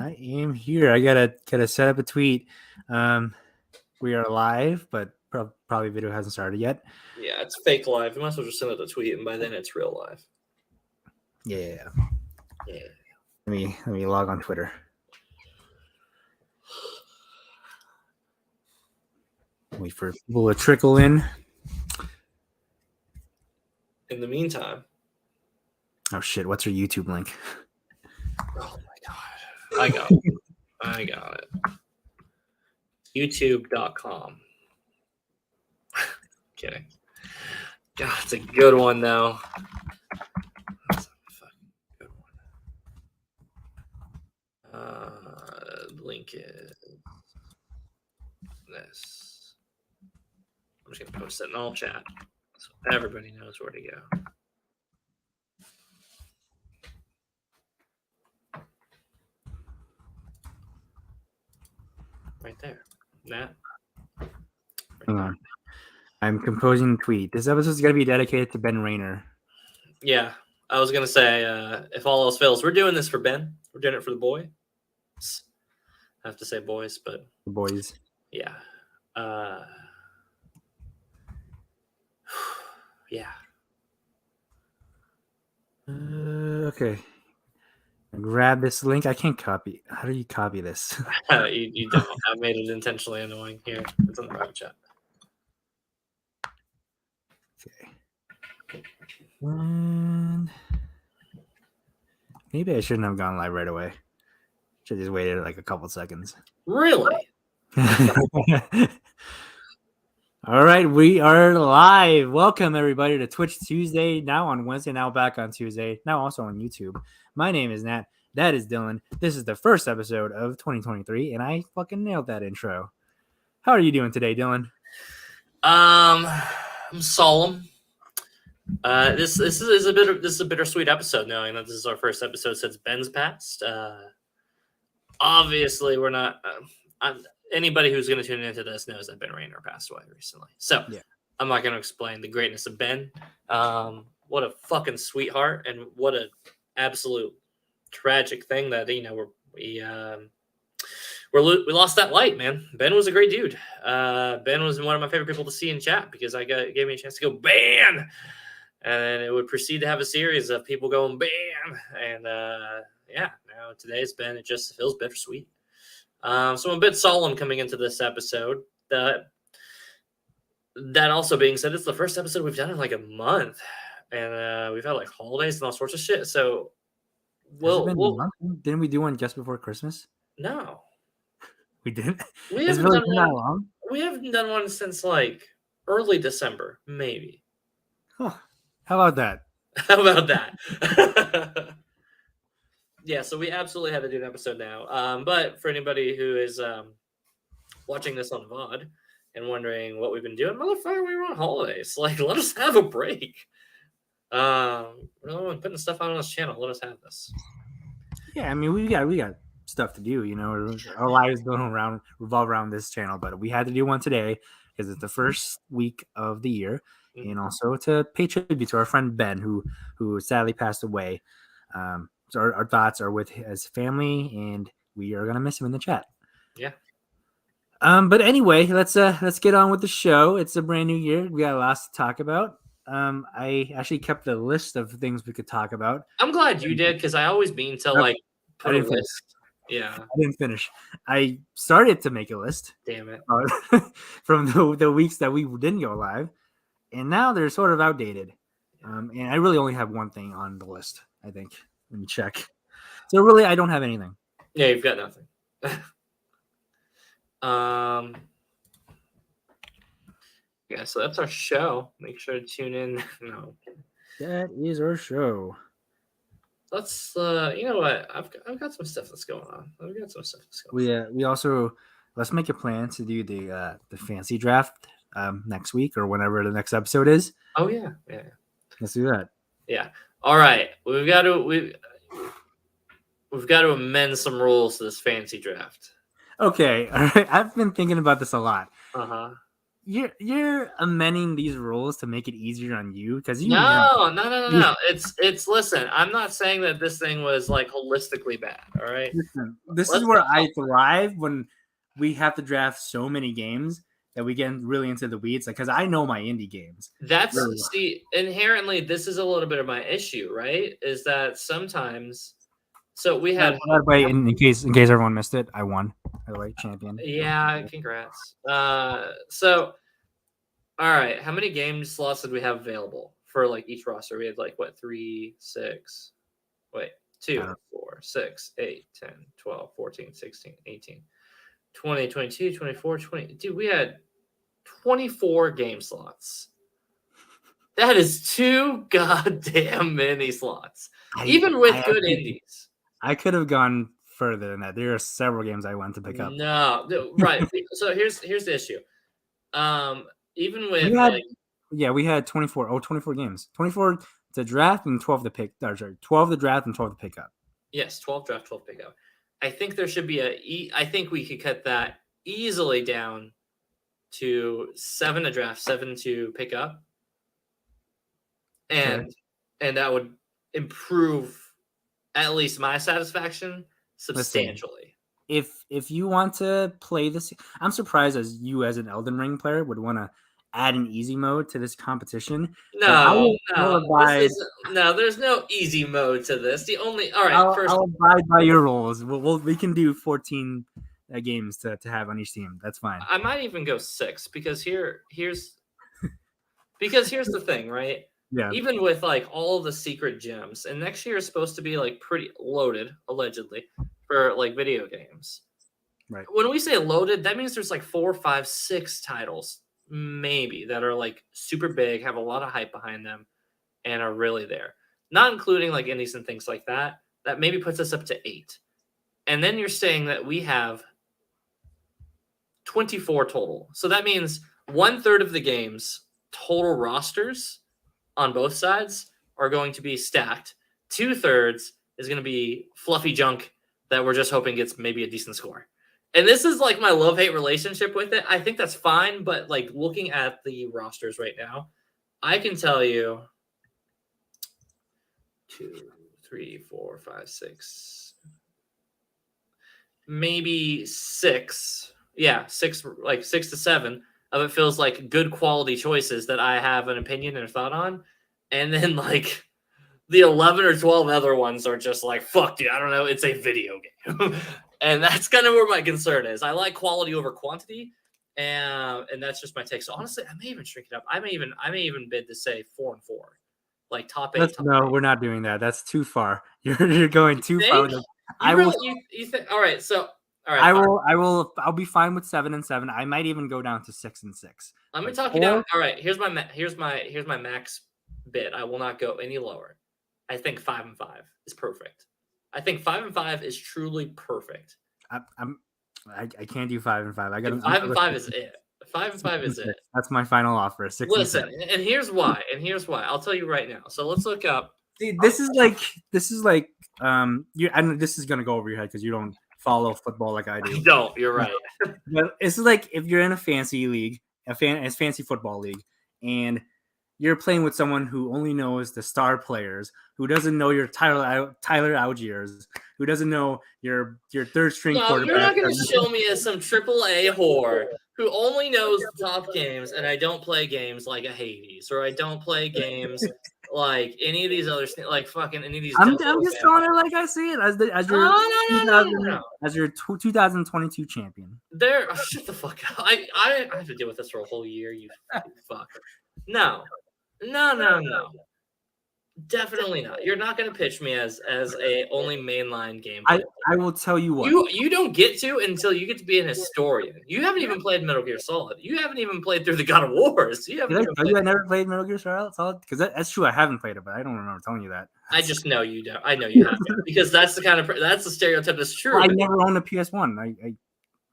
I am here. I gotta set up a tweet. We are live, but probably video hasn't started yet. Yeah, it's fake live. You might as well just send out a tweet, and by then it's real live. Yeah. Yeah. Let me log on Twitter. Wait for people to trickle in. In the meantime. Oh shit! What's your YouTube link? Oh my god! I got it. I got it. YouTube.com. Kidding. God, it's a good one though. That's a fucking good one. Link is this. I'm just gonna post it in all chat so everybody knows where to go. Right there. That. Right Hang on. I'm composing the tweet. This episode is going to be dedicated to Ben Rayner. Yeah. I was going to say, if all else fails, we're doing this for Ben. We're doing it for the boys. I have to say boys, but... The boys. Yeah. Yeah. Okay. Grab this link. I can't copy. How do you copy this? You don't. I made it intentionally annoying. Here, it's on the private chat. Okay. Maybe I shouldn't have gone live right away. Should just waited like a couple seconds. Really? All right, we are live. Welcome everybody to Twitch Tuesday. Now on Wednesday, now back on Tuesday, now also on YouTube. My name is Nat. That is Dylan. This is the first episode of 2023, and I fucking nailed that intro. How are you doing today, Dylan? I'm solemn. This is a bittersweet episode, knowing that this is our first episode since Ben's passed. Obviously, we're not. Anybody who's going to tune into this knows that Ben Rayner passed away recently. So yeah. I'm not going to explain the greatness of Ben. What a fucking sweetheart, and what a absolute tragic thing that we lost that light, man. Ben was a great dude. Ben was one of my favorite people to see in chat because gave me a chance to go ban, and it would proceed to have a series of people going ban, and now today's Ben. It just feels bittersweet. So I'm a bit solemn coming into this episode. That also being said, it's the first episode we've done in like a month, and we've had like holidays and all sorts of shit. So, didn't we do one just before Christmas? No, we didn't. We haven't done one that long. We haven't done one since like early December, maybe. Huh. How about that? How about that? Yeah, so we absolutely had to do an episode now. But for anybody who is watching this on VOD and wondering what we've been doing, motherfucker, we were on holidays. Like, let us have a break. We're not putting stuff out on this channel. Let us have this. Yeah, I mean, we got stuff to do. Our lives don't revolve around this channel, but we had to do one today because it's the first week of the year, and also to pay tribute to our friend Ben, who sadly passed away. So our thoughts are with his family, and we are gonna miss him in the chat. Yeah. But anyway, let's get on with the show. It's a brand new year. We got lots to talk about. I actually kept a list of things we could talk about. I'm glad you did, because I always mean to put a list. Yeah. I didn't finish. I started to make a list. Damn it. From the weeks that we didn't go live, and now they're sort of outdated. And I really only have one thing on the list, I think. Let me check. So really, I don't have anything. Yeah, you've got nothing. Yeah, so that's our show. Make sure to tune in. No, that is our show. Let's. You know what? I've got some stuff that's going on. We also let's make a plan to do the fancy draft next week or whenever the next episode is. Oh yeah. Let's do that. Yeah. All right. We've got to amend some rules to this fancy draft. Okay. All right. I've been thinking about this a lot. you're amending these rules to make it easier on you because No. It's listen. I'm not saying that this thing was like holistically bad. All right. listen, this is Let's where not I thrive when we have to draft so many games that we get really into the weeds. Like, because I know my indie games. That's Really well. see inherently this is a little bit of my issue, right? Is that sometimes so we By had the way, in case everyone missed it, I won. By the way, champion. yeah, congrats. So all right, how many game slots did we have available for like each roster? We had like what 3, 6, wait, I 2, don't 4, 6, 8, 10, 12, 14, 16, 18, 20, 22, 24, 20. Dude, we had 24 game slots. That is too goddamn many slots, even with good indies. I could have gone further than that. There are several games I wanted to pick up. No, right. So here's the issue. Even with We had 24 games. 24 to draft and 12 to pick. Sorry, 12 to draft and 12 to pick up. yes, 12 draft, 12 pick up. I think there should be I think we could cut that easily down to 7 to draft, 7 to pick up. And that would improve at least my satisfaction substantially. Listen, if you want to play this, I'm surprised as you as an Elden Ring player would want to add an easy mode to this competition. No, there's no easy mode to this. The only I'll abide by your rules. We can do 14 games to have on each team. That's fine. I might even go 6 because here's the thing, right? Yeah. Even with like all the secret gems, and next year is supposed to be like pretty loaded, allegedly, for like video games. Right. When we say loaded, that means there's like 4, 5, 6 titles, maybe, that are like super big, have a lot of hype behind them, and are really there. Not including like indies and things like that. That maybe puts us up to 8. And then you're saying that we have 24 total. So that means 1/3 of the games total rosters on both sides are going to be stacked. 2/3 is going to be fluffy junk that we're just hoping gets maybe a decent score. And this is like my love-hate relationship with it. I think that's fine, but like looking at the rosters right now, I can tell you 2, 3, 4, 5, 6, maybe 6. Yeah, 6, like 6 to 7 of it feels like good quality choices that I have an opinion and a thought on. And then like the 11 or 12 other ones are just like, fuck, dude, I don't know. It's a video game. And that's kind of where my concern is. I like quality over quantity. And that's just my take. So honestly, I may even shrink it up. I may even bid to say 4 and 4. Like top 8. No, we're not doing that. That's too far. You're going too far. You think all right, so all right. I'll be fine with 7 and 7. I might even go down to 6 and 6. Let me talk you down. All right, here's my max bid. I will not go any lower. I think 5 and 5 is perfect. I think 5 and 5 is truly perfect. I can't do 5 and 5. I got 5 and 5 is it. 5 and 5 is it. That's my final offer. 6. Listen, and here's why. I'll tell you right now. So let's look up. See, this is like you. I know this is gonna go over your head because you don't follow football like I do. I don't. You're right. But it's like if you're in a fancy league, a fancy football league, and you're playing with someone who only knows the star players, who doesn't know your Tyler Algiers, who doesn't know your third string quarterback. You're not going to show me as some AAA whore who only knows the top games, and I don't play games like a Hades, or I don't play games like any of these other like fucking any of these. I'm just telling it like I see it as your 2022 champion. Shut the fuck up. I have to deal with this for a whole year. You fuck. No. Definitely not. You're not going to pitch me as a only mainline game. I will tell you what. You don't get to until you get to be an historian. You haven't even played Metal Gear Solid. You haven't even played through the God of Wars. I never played Metal Gear Solid? Because that's true. I haven't played it, but I don't remember telling you that. I just know you don't. I know you have because that's the stereotype that's true. I never owned a PS1.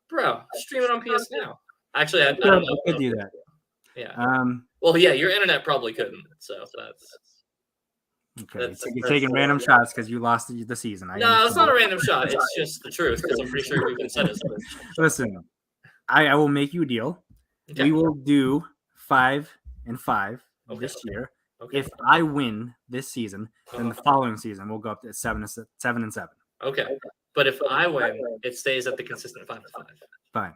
Bro, stream it on PS Now. Actually, I could do that. Yeah. Well, yeah, your internet probably couldn't. So that's okay. You're taking random shots because you lost the season. No, it's not a random shot. It's just the truth because I'm pretty sure you can set it. Listen, I will make you a deal. Okay. We will do 5-5 Okay. this year. Okay. If I win this season, then the Uh-huh. following season we'll go up to 7-7. Okay. But if I win, it stays at the consistent 5-5. Fine,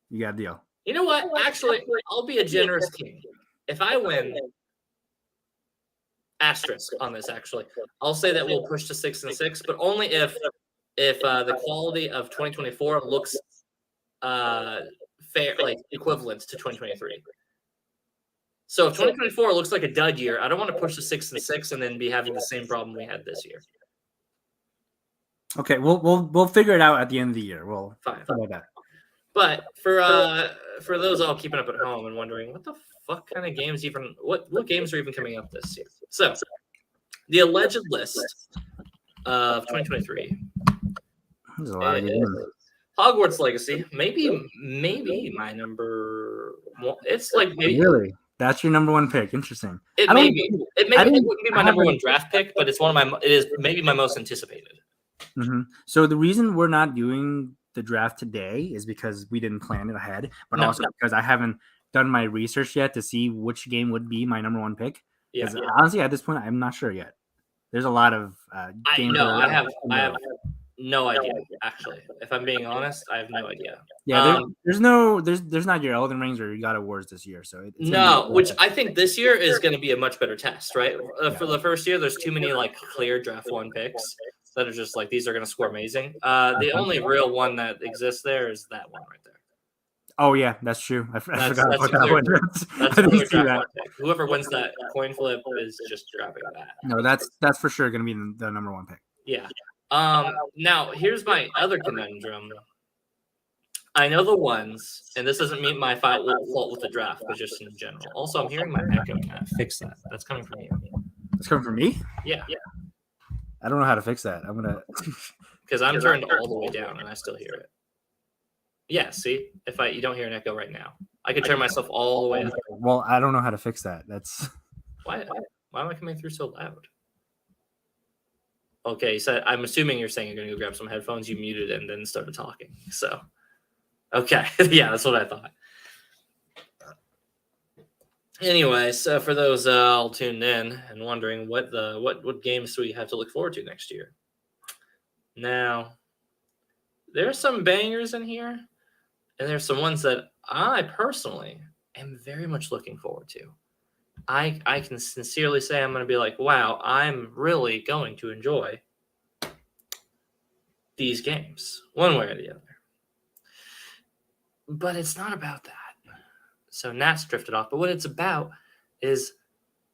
you got a deal. You know what? Actually, I'll be a generous king. If I win, asterisk on this. Actually, I'll say that we'll push to 6-6, but only if the quality of 2024 looks fair, like equivalent to 2023. So if 2024 looks like a dud year, I don't want to push to 6-6 and then be having the same problem we had this year. Okay, we'll figure it out at the end of the year. We'll Fine. about that. But for those all keeping up at home and wondering what the fuck kind of games even what games are even coming up this year. So the alleged list of 2023 There's a lot of good games. Hogwarts Legacy, maybe my number one. It's like maybe Really, that's your number one pick. Interesting. it wouldn't be my number one draft pick, but it's it is maybe my most anticipated. Mm-hmm. So the reason we're not doing the draft today is because we didn't plan it ahead, but also because I haven't done my research yet to see which game would be my number one pick. Yeah. Honestly, at this point, I'm not sure yet. There's a lot of games. I have no idea. Actually, if I'm being honest, I have no idea. Yeah, there's not your Elden Rings or your God of Wars this year, so which I think this year is going to be a much better test, right? For the first year, there's too many like clear draft one picks that are just like these are going to score amazing. The only real one that exists there is that one right there. Oh yeah, that's true. I forgot about that one. That's a clear draft one pick. Whoever wins that coin flip is just grabbing that. No, that's for sure going to be the number one pick. Yeah. Now here's my other conundrum. I know the ones, and this doesn't mean my fault with the draft, but just in general. Also, I'm hearing my echo. Fix that. That's coming from you. It's coming from me? Yeah. I don't know how to fix that. I'm gonna because I'm turned all the way down and I still hear it. Yeah, see, you don't hear an echo right now, I could turn myself all the way up. Well, I don't know how to fix that. That's why am I coming through so loud? Okay, so I'm assuming you're saying you're going to go grab some headphones. You muted and then started talking. So, okay, yeah, that's what I thought. Anyway, so for those all tuned in and wondering what games do we have to look forward to next year? Now, there are some bangers in here, and there's some ones that I personally am very much looking forward to. I can sincerely say I'm going to be like, wow, I'm really going to enjoy these games one way or the other. But it's not about that. So Nat's drifted off. But what it's about is,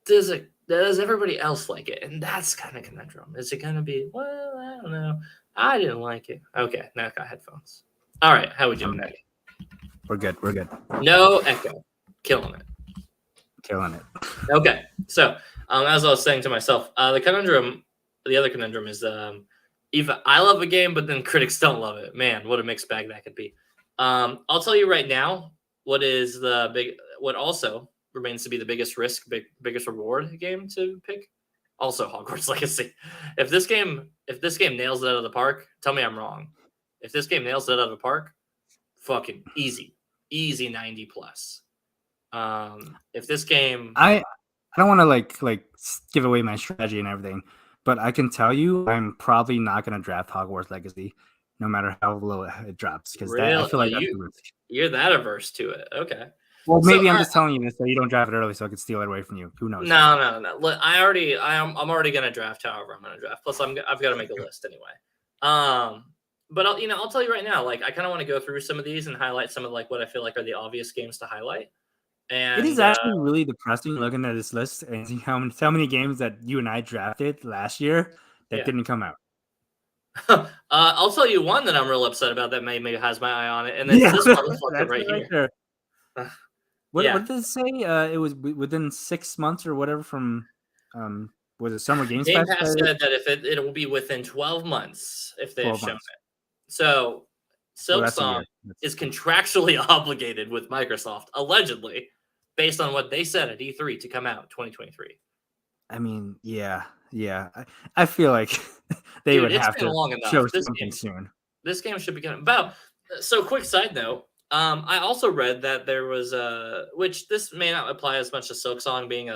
does everybody else like it? And that's kind of conundrum. Is it going to be, well, I don't know. I didn't like it. Okay, Nat got headphones. All right, how we doing, Nat? We're good. No echo. Killing it. Okay, so as I was saying to myself, the other conundrum is even I love a game, but then critics don't love it. Man, what a mixed bag that could be. I'll tell you right now what also remains to be the biggest risk, biggest reward game to pick. Also, Hogwarts Legacy. If this game nails it out of the park, tell me I'm wrong. If this game nails it out of the park, fucking easy 90 plus. If this game, I don't want to like give away my strategy and everything, but I can tell you I'm probably not going to draft Hogwarts Legacy, no matter how low it drops, because I feel like you're that averse to it. Okay. Well, maybe I'm just telling you this so you don't draft it early, so I can steal it away from you. Who knows? No. Look, I'm already going to draft however I'm going to draft. Plus, I've got to make a list anyway. But I'll tell you right now, like I kind of want to go through some of these and highlight some of like what I feel like are the obvious games to highlight. And it is actually really depressing looking at this list and see how many games that you and I drafted last year that didn't come out. I'll tell you one that I'm real upset about that maybe has my eye on it, and it's this motherfucker right here. What did it say? It was within 6 months or whatever from was it Summer Games Game Pass said that if it will be within 12 months if they have shown it. So Silksong is contractually obligated with Microsoft, allegedly, based on what they said at E3 to come out 2023. I mean, yeah. I feel like they would have to show something soon. This game should be coming about. So, quick side note: I also read that there was which this may not apply as much to Silksong being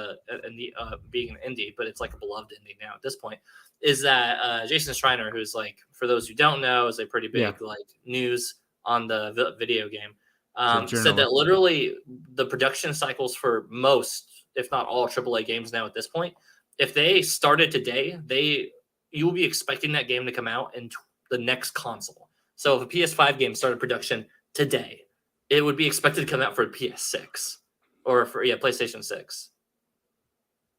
being an indie, but it's like a beloved indie now at this point. Is that Jason Schreiner, who's like, for those who don't know, is a pretty Yeah, big like news on the video game. he's a Said that journalist. literally the production cycles for most, if not all, AAA games now at this point, if they started today, you will be expecting that game to come out in the next console. So if a PS5 game started production today, it would be expected to come out for PS6 or for PlayStation 6.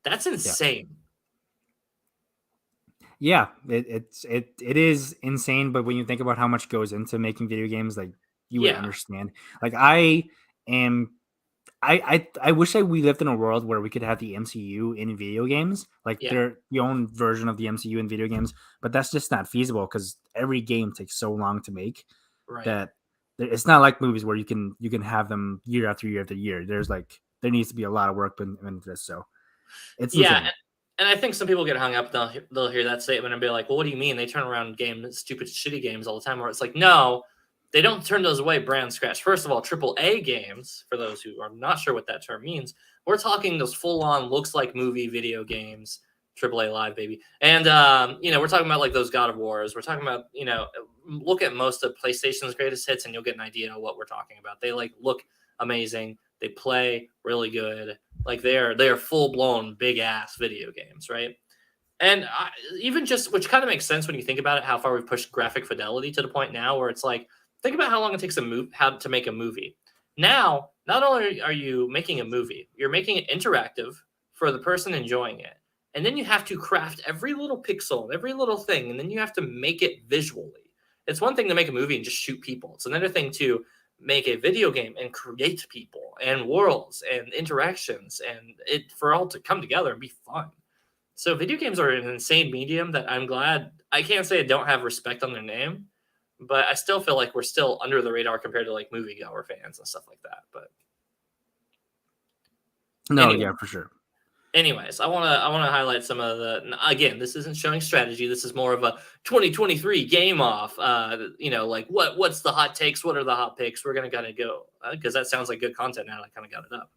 That's Yeah. insane. Yeah, it is insane, but when you think about how much goes into making video games, like you would Yeah, understand. Like am I wish we lived in a world where we could have the MCU in video games, like yeah, their own version of the MCU in video games, but that's just not feasible because every game takes so long to make right. that it's not like movies where you can have them year after year after year. There needs to be a lot of work into this, so it's Yeah, insane. and I think some people get hung up. They'll hear that statement and be like, "Well, what do you mean they turn around stupid, shitty games all the time?" Where it's like, no, they don't turn those away brand scratch. First of all, AAA games, for those who are not sure what that term means, we're talking those full on looks like movie video games, AAA live baby, and we're talking about like those God of Wars. We're talking about look at most of PlayStation's greatest hits, and you'll get an idea of what we're talking about. They like look amazing. They play really good. Like they are full blown big ass video games, right? And even just which kind of makes sense when you think about it, how far we've pushed graphic fidelity to the point now where it's like, think about how long it takes how to make a movie. Now, not only are you making a movie, you're making it interactive for the person enjoying it, and then you have to craft every little pixel, every little thing, and then you have to make it visually. It's one thing to make a movie and just shoot people. It's another thing to make a video game and create people and worlds and interactions and it for all to come together and be fun. So video games are an insane medium that I'm glad I can't say I don't have respect on their name, but I still feel like we're still under the radar compared to like moviegoer fans and stuff like that. But No, anyway, yeah, for sure. anyways, I wanna highlight some of the. Again, this isn't showing strategy. This is more of a 2023 game off. Like what's the hot takes? What are the hot picks? We're gonna kind of go because that sounds like good content now. I kind of got it up.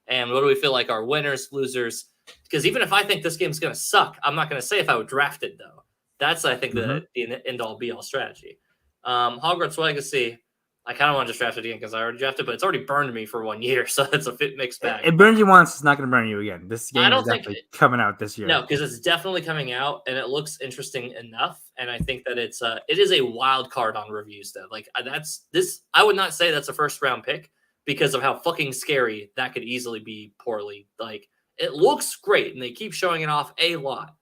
And what do we feel like are winners, losers? Because even if I think this game's gonna suck, I'm not gonna say if I would draft it though. That's I think Hmm. the end all be all strategy. Hogwarts Legacy. I kind of want to just draft it again because I already drafted, but it's already burned me for 1 year, so it's a fit mixed bag. It burns you once, it's not going to burn you again. This I game is don't think definitely coming out this no, year. because it's definitely coming out and it looks interesting enough. And I think that it is a wild card on reviews though. Like that's this I would not say that's a first round pick because of how fucking scary that could easily be poorly. Like it looks great and they keep showing it off a lot.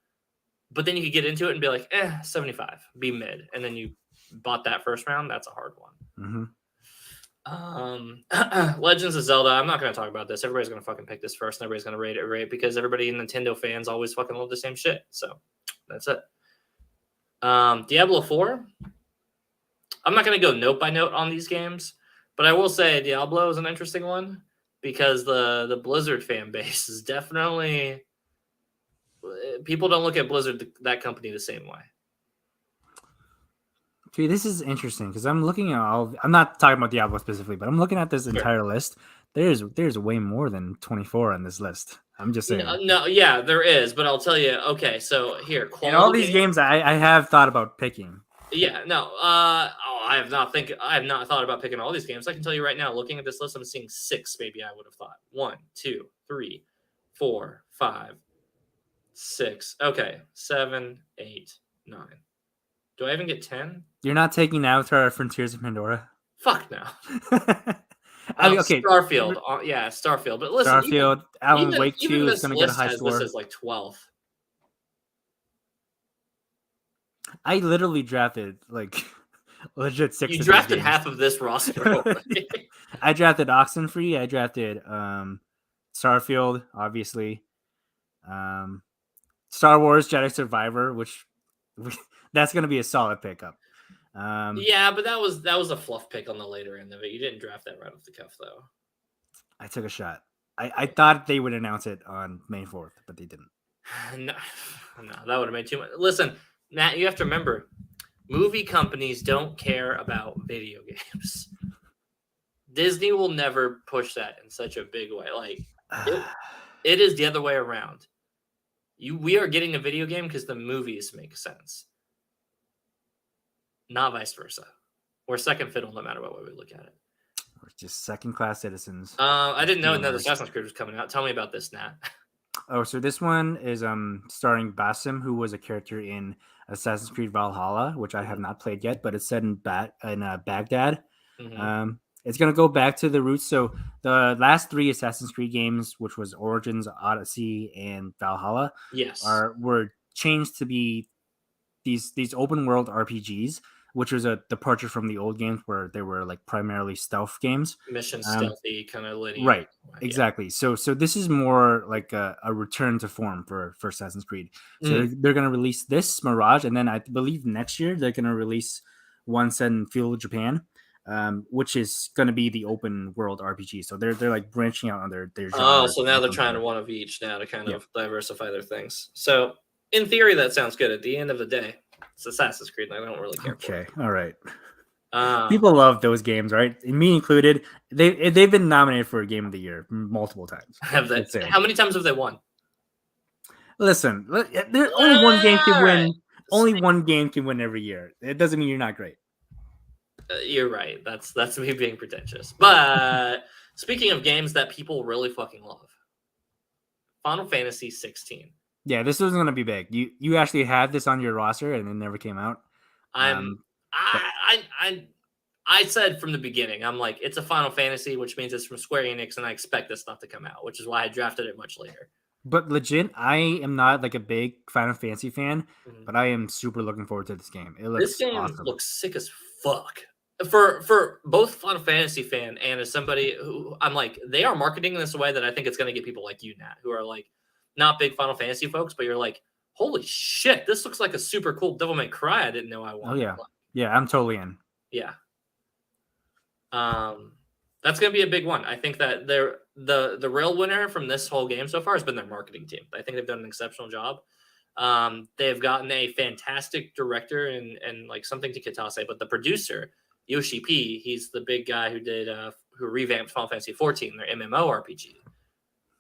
But then you could get into it and be like, 75, be mid. And then you bought that first round. That's a hard one. Hmm. Legends of Zelda. I'm not going to talk about this. Everybody's going to fucking pick this first, and everybody's going to rate it right because everybody Nintendo fans always fucking love the same shit. So that's it. Diablo 4. I'm not going to go note by note on these games, but I will say Diablo is an interesting one because the Blizzard fan base is definitely people don't look at Blizzard that company the same way. Okay, this is interesting because I'm looking at I'm not talking about Diablo specifically, but I'm looking at this Sure. entire list. There's way more than 24 on this list. I'm just saying. No, yeah, there is, but I'll tell you. Okay, so here, And all quality these game. games I have thought about picking. Yeah, no. I have not thought about picking all these games. I can tell you right now, looking at this list, I'm seeing 6. Maybe I would have thought 1, 2, 3, 4, 5, 6. Okay, 7, 8, 9. Do I even get 10? You're not taking Avatar: Frontiers of Pandora. Fuck no. I mean, okay, Starfield. Yeah, Starfield. But listen, Starfield, Alan Wake even 2 is this going to get a list high has this score. as like 12th. I literally drafted like legit 6 You of these drafted games. half of this roster already. I drafted Oxenfree. I drafted Starfield, obviously. Star Wars Jedi Survivor, which that's going to be a solid pickup. Yeah, but that was a fluff pick on the later end of it. You didn't draft that right off the cuff, though. I took a shot. I thought they would announce it on May 4th, but they didn't. No, that would have made too much. Listen, Matt, you have to remember, movie companies don't care about video games. Disney will never push that in such a big way. Like it is the other way around. We are getting a video game because the movies make sense, not vice versa. We're second fiddle no matter what way we look at it. We're just second-class citizens. I didn't know another Assassin's Creed was coming out. Tell me about this, Nat. Oh, so this one is starring Basim, who was a character in Assassin's Creed Valhalla, which I have not played yet, but it's set in Baghdad. Mm-hmm. It's gonna go back to the roots. So the last three Assassin's Creed games, which was Origins, Odyssey, and Valhalla, Yes, were changed to be these open world RPGs, which was a departure from the old games where they were like primarily stealth games. mission stealthy, kind of linear. Right. Yeah. Exactly. So this is more like a return to form for Assassin's Creed. So they're going to release this Mirage, and then I believe next year they're going to release one set in feudal Japan, which is going to be the open world RPG. So they're like branching out on their genre. Oh, so now they're trying to one of each now to kind of diversify their things. So in theory, that sounds good. At the end of the day, it's Assassin's Creed, and I don't really care. Okay. All right. People love those games, right? Me included. They've been nominated for a Game of the Year multiple times. Have they? How many times have they won? Listen, only one game can win. Right. Only one game can win every year. It doesn't mean you're not great. You're right. That's me being pretentious. But speaking of games that people really fucking love, Final Fantasy 16. Yeah, this was gonna be big. You actually had this on your roster and it never came out. I said from the beginning, I'm like, it's a Final Fantasy, which means it's from Square Enix, and I expect this not to come out, which is why I drafted it much later. But legit, I am not like a big Final Fantasy fan, but I am super looking forward to this game. This game awesome. Looks sick as fuck. For both Final Fantasy fan and as somebody who I'm like, they are marketing in this way that I think it's going to get people like you, Nat, who are like not big Final Fantasy folks, but you're like, holy shit, this looks like a super cool Devil May Cry I didn't know I wanted. Oh yeah, yeah, I'm totally in. Yeah. That's going to be a big one. I think that the real winner from this whole game so far has been their marketing team. I think they've done an exceptional job. They've gotten a fantastic director and like something to Kitase, but the producer, Yoshi P, he's the big guy who revamped Final Fantasy 14, their MMORPG.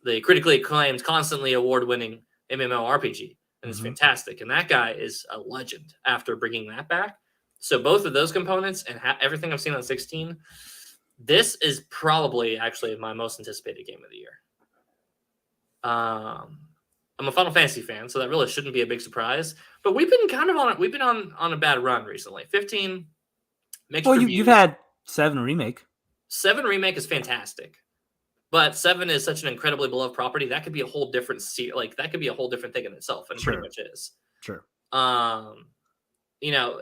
The critically acclaimed, constantly award-winning MMORPG, and it's fantastic. And that guy is a legend after bringing that back. So both of those components and everything I've seen on 16, this is probably actually my most anticipated game of the year. I'm a Final Fantasy fan, so that really shouldn't be a big surprise. But we've been on a bad run recently. 15 mixed reviews. You've had 7 remake. 7 remake is fantastic, but 7 is such an incredibly beloved property that could be a whole different that could be a whole different thing in itself, and pretty much is. Sure.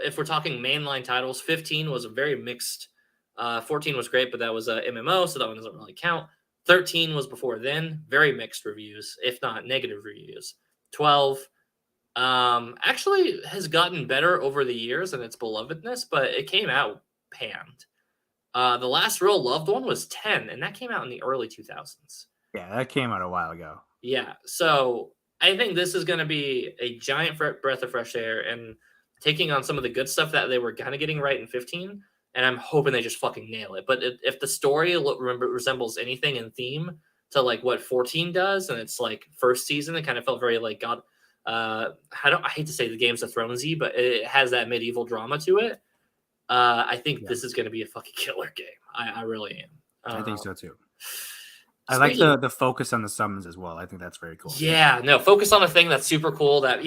If we're talking mainline titles, 15 was a very mixed. 14 was great, but that was a MMO, so that one doesn't really count. 13 was before then, very mixed reviews, if not negative reviews. 12 actually has gotten better over the years and its belovedness, but it came out panned. The last real loved one was 10, and that came out in the early 2000s. Yeah, that came out a while ago. Yeah, so I think this is going to be a giant breath of fresh air and taking on some of the good stuff that they were kind of getting right in 15, and I'm hoping they just fucking nail it. But if the story resembles anything in theme to like what 14 does, and it's like first season, it kind of felt very like God. I hate to say the Games of Thronesy, but it has that medieval drama to it. I think this is going to be a fucking killer game. I really am. I think so too. I like the focus on the summons as well. I think that's very cool. Yeah, no, focus on a thing that's super cool that,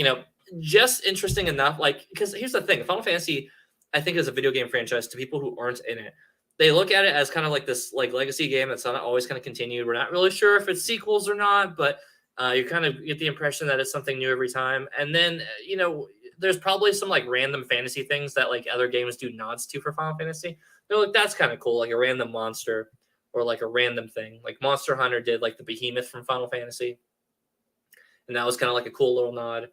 just interesting enough. Like, because here's the thing, Final Fantasy, I think, is a video game franchise to people who aren't in it. They look at it as kind of like this like legacy game that's not always going to continue. We're not really sure if it's sequels or not, but you kind of get the impression that it's something new every time. And then, there's probably some like random fantasy things that like other games do nods to for Final Fantasy. They're like, that's kind of cool, like a random monster or like a random thing. Like Monster Hunter did like the behemoth from Final Fantasy. And that was kind of like a cool little nod.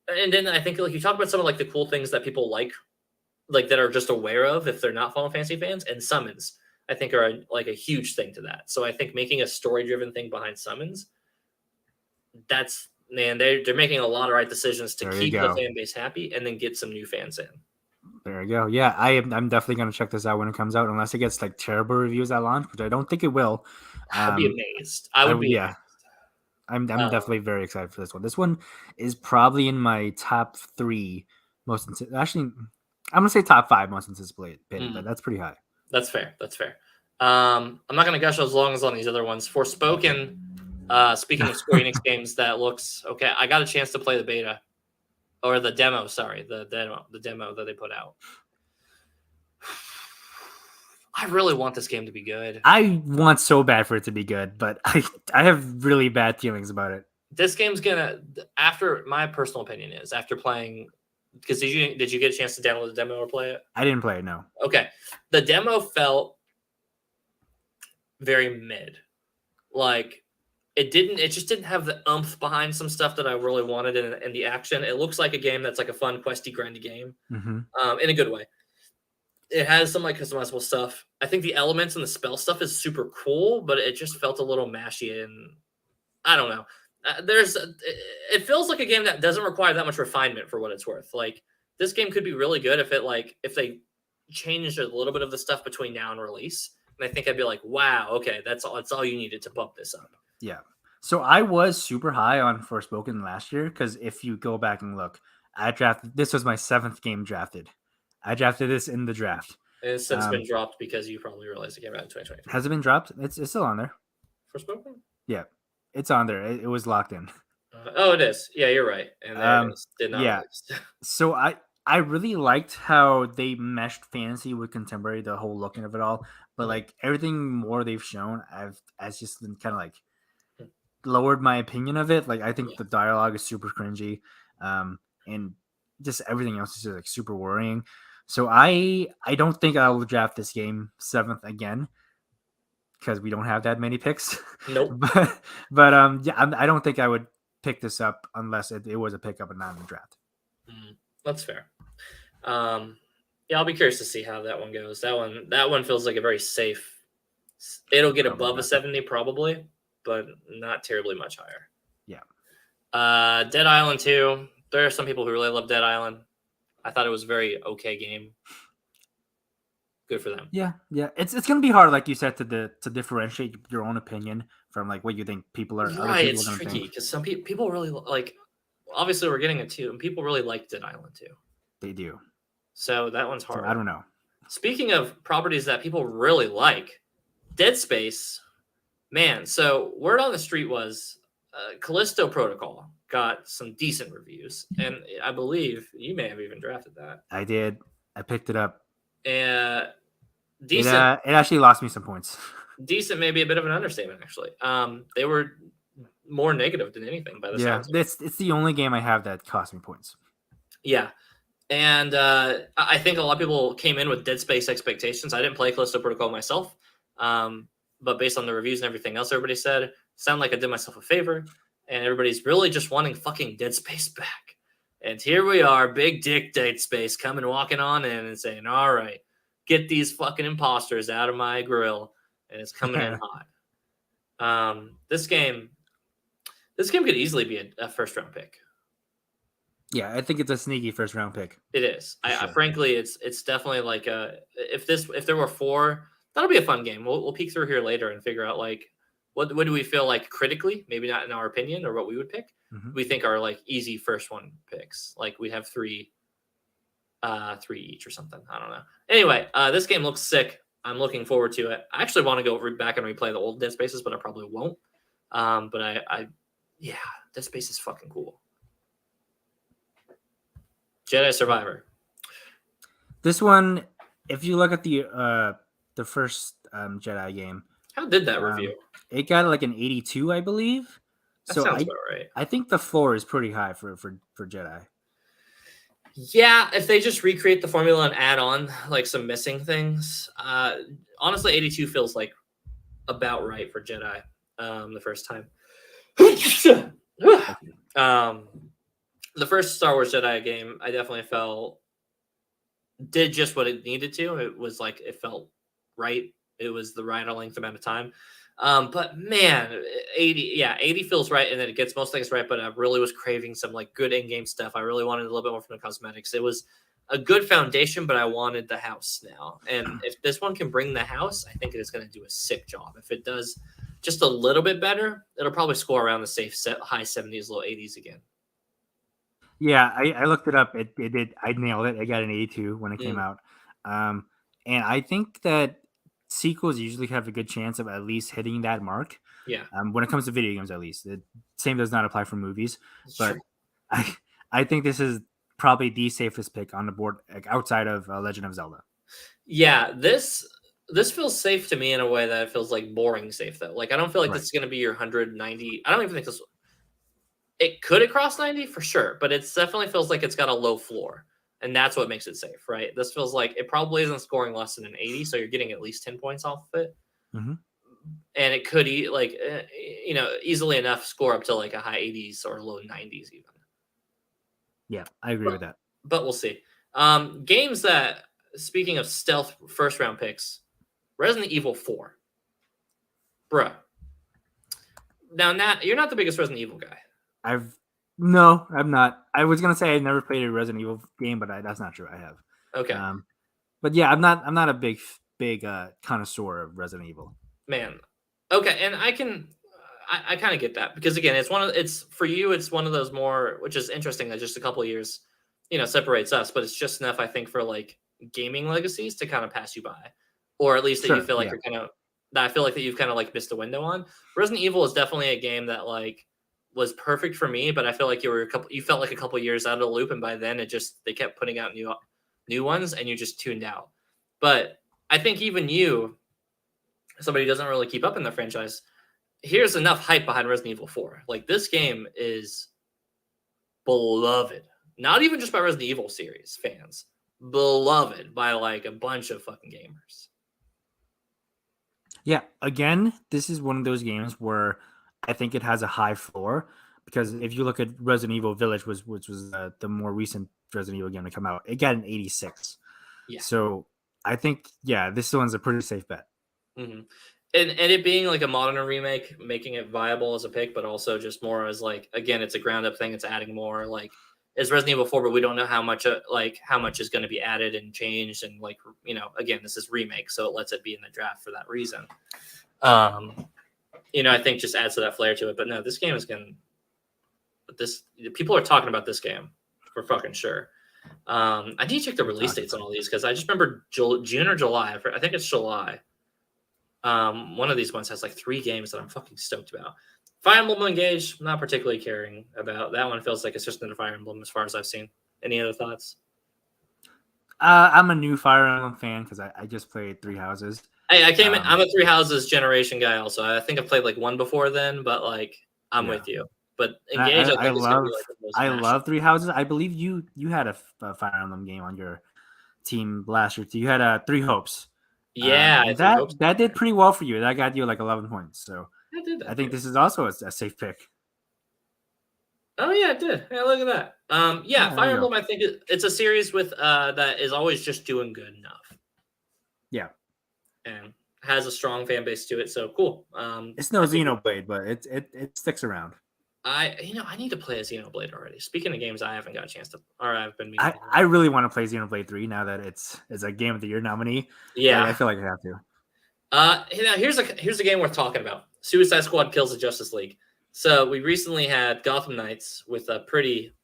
And then I think like you talk about some of like the cool things that people like that are just aware of if they're not Final Fantasy fans, and summons, I think are like a huge thing to that. So I think making a story-driven thing behind summons, they're making a lot of right decisions to keep the fan base happy and then get some new fans in. There you go. Yeah, I'm definitely gonna check this out when it comes out, unless it gets like terrible reviews at launch, which I don't think it will. I'd be amazed. I would be Yeah, amazed. I'm definitely very excited for this one. This one is probably in my top 3 most. Actually, I'm gonna say top 5 most anticipated, but that's pretty high. That's fair. That's fair. I'm not gonna gush as long as on these other ones. Forspoken. Speaking of Square Enix games, that looks okay. I got a chance to play the beta or the demo. Sorry, the demo that they put out. I really want this game to be good. I want so bad for it to be good, but I have really bad feelings about it. This game's gonna, after my personal opinion is, after playing, because did you get a chance to download the demo or play it? I didn't play it, no. Okay, the demo felt very mid. Like it just didn't have the oomph behind some stuff that I really wanted in the action. It looks like a game that's like a fun, questy, grindy game, in a good way. It has some like customizable stuff. I think the elements and the spell stuff is super cool, but it just felt a little mashy and I don't know. It feels like a game that doesn't require that much refinement for what it's worth. Like this game could be really good if they changed a little bit of the stuff between now and release. And I think I'd be like, wow, okay, that's all you needed to bump this up. Yeah. So I was super high on Forspoken last year because if you go back and look, this was my 7th game drafted. I drafted this in the draft. It's since been dropped because you probably realized it came out in 2023. Has it been dropped? It's still on there. Forspoken? Yeah, it's on there. It was locked in. Oh, it is. Yeah, you're right. And there it is. Did not release. So I really liked how they meshed fantasy with contemporary, the whole looking of it all. But like everything more they've shown, I've just been kind of like lowered my opinion of it. Like I think the dialogue is super cringy, and just everything else is just like super worrying. So I don't think I'll draft this game 7th again because we don't have that many picks. Nope. but yeah, I don't think I would pick this up unless it was a pickup and not in the draft. That's fair. Yeah, I'll be curious to see how that one goes. That one feels like a very safe. It'll get above a 70 probably, but not terribly much higher. Yeah. Dead Island 2. There are some people who really love Dead Island. I thought it was a very okay game. Good for them. Yeah. It's gonna be hard, like you said, to differentiate your own opinion from like what you think people are. Right, it's tricky because some people really like. Obviously, we're getting it too, and people really like Dead Island 2. They do. So that one's hard. So I don't know. Speaking of properties that people really like, Dead Space, man. So word on the street was Callisto Protocol got some decent reviews, and I believe you may have even drafted that. I did. I picked it up. Decent. It actually lost me some points. Decent, maybe a bit of an understatement. Actually, they were more negative than anything by the sounds. It's the only game I have that cost me points. Yeah. And I think a lot of people came in with Dead Space expectations. I didn't play Callisto Protocol myself, but based on the reviews and everything else everybody said, sounded like I did myself a favor. And everybody's really just wanting fucking Dead Space back. And here we are, big dick Dead Space, coming walking on in and saying, all right, get these fucking imposters out of my grill. And it's coming in hot. This game could easily be a first round pick. Yeah, I think it's a sneaky first round pick. It is. I frankly, it's definitely like if there were 4, that'll be a fun game. We'll peek through here later and figure out like what do we feel like critically, maybe not in our opinion or what we would pick. We think are like easy first one picks. Like we'd have 3 each or something. I don't know. Anyway, this game looks sick. I'm looking forward to it. I actually want to go back and replay the old Dead Spaces, but I probably won't. But yeah, Dead Space is fucking cool. Jedi Survivor. This one, if you look at the first Jedi game, how did that review? It got like an 82, I believe. That sounds about right. I think the floor is pretty high for Jedi. Yeah, if they just recreate the formula and add on like some missing things, honestly, 82 feels like about right for Jedi the first time. The first Star Wars Jedi game, I definitely felt did just what it needed to. It was like it felt right. It was the right length amount of time. But man, 80 feels right, and then it gets most things right. But I really was craving some like good in-game stuff. I really wanted a little bit more from the cosmetics. It was a good foundation, but I wanted the house now. And if this one can bring the house, I think it is going to do a sick job. If it does just a little bit better, it'll probably score around the safe high 70s, low 80s again. Yeah, I looked it up. It did. I nailed it. I got an 82 when it came Mm, out. Um, and I think that sequels usually have a good chance of at least hitting that mark. yeah, When it comes to video games, at least the same does not apply for movies. it's true. But I I think this is probably the safest pick on the board, like outside of Legend of Zelda. Yeah, this feels safe to me in a way that it feels like boring safe though. Like I don't feel like this Right. is going to be your 190. I don't even think this. It could have crossed 90 for sure, but it definitely feels like it's got a low floor, and that's what makes it safe, right? This feels like it probably isn't scoring less than an 80, so you're getting at least 10 points off of it, Hmm. and it could easily enough score up to like a high 80s or low 90s even. Yeah, I agree But with that. but we'll see. Games that speaking of stealth first round picks, Resident Evil 4, bruh. Now, Nat, you're not the biggest Resident Evil guy. I've No, I'm not. I was gonna say I never played a Resident Evil game, but that's not true. I have. Okay, Um, but yeah, I'm not a big connoisseur of Resident Evil. man. Okay, and I kind of get that because again, it's for you. It's one of those more, which is interesting that just a couple of years, separates us. But it's just enough, I think, for like gaming legacies to kind of pass you by, or at least that you Sure. feel like Yeah. you're kind of that I feel like that you've kind of like missed a window on. Resident Evil is definitely a game that like was perfect for me, but I feel like you felt like a couple years out of the loop, and by then they kept putting out new ones, and you just tuned out. But I think even you, somebody who doesn't really keep up in the franchise, here's enough hype behind Resident Evil 4. Like this game is beloved. Not even just by Resident Evil series fans. Beloved by like a bunch of fucking gamers. Yeah. Again, this is one of those games where I think it has a high floor because if you look at Resident Evil Village, which was the more recent Resident Evil game to come out, it got an 86. Yeah. So I think this one's a pretty safe bet. Hmm. And it being like a modern remake, making it viable as a pick, but also just more as like again, it's a ground up thing. It's adding more like it's Resident Evil 4, but we don't know how much is going to be added and changed, and like again, this is remake, so it lets it be in the draft for that reason. Um, I think just adds to that flair to it. But no, this game is going. This people are talking about this game for fucking sure. I need to check the release dates on all these because I just remember June or July. I think it's July. One of these ones has like 3 games that I'm fucking stoked about. Fire Emblem Engage, not particularly caring about. That one feels like it's just another Fire Emblem as far as I've seen. Any other thoughts? I'm a new Fire Emblem fan because I just played Three Houses. Hey, I came in. Um, I'm a Three Houses generation guy. Also, I think I've played like one before then, but like I'm yeah, with you. But and Engage, I think is going to be like the most I mashed. love Three Houses. I believe you had a Fire Emblem game on your team last year too. You had Three Hopes, Yeah, I and Three Hopes. that did pretty well for you. That got you like 11 points. So I did I that think too. this is also a safe pick. Oh yeah, it did. Yeah, look at that. Yeah, Yeah, there Fire you go. Emblem. I think it's a series with that is always just doing good enough Yeah, and has a strong fan base to it. So cool. it's no I think Xenoblade, but it sticks around. I need to play a Xenoblade already. Speaking of games, I haven't got a chance to, or I've been meaning I, to play. I really want to play Xenoblade 3 now that it's a Game of the Year nominee. I Yeah. feel like I have to. Now here's a game worth talking about. Suicide Squad kills the Justice League. So we recently had Gotham Knights with a pretty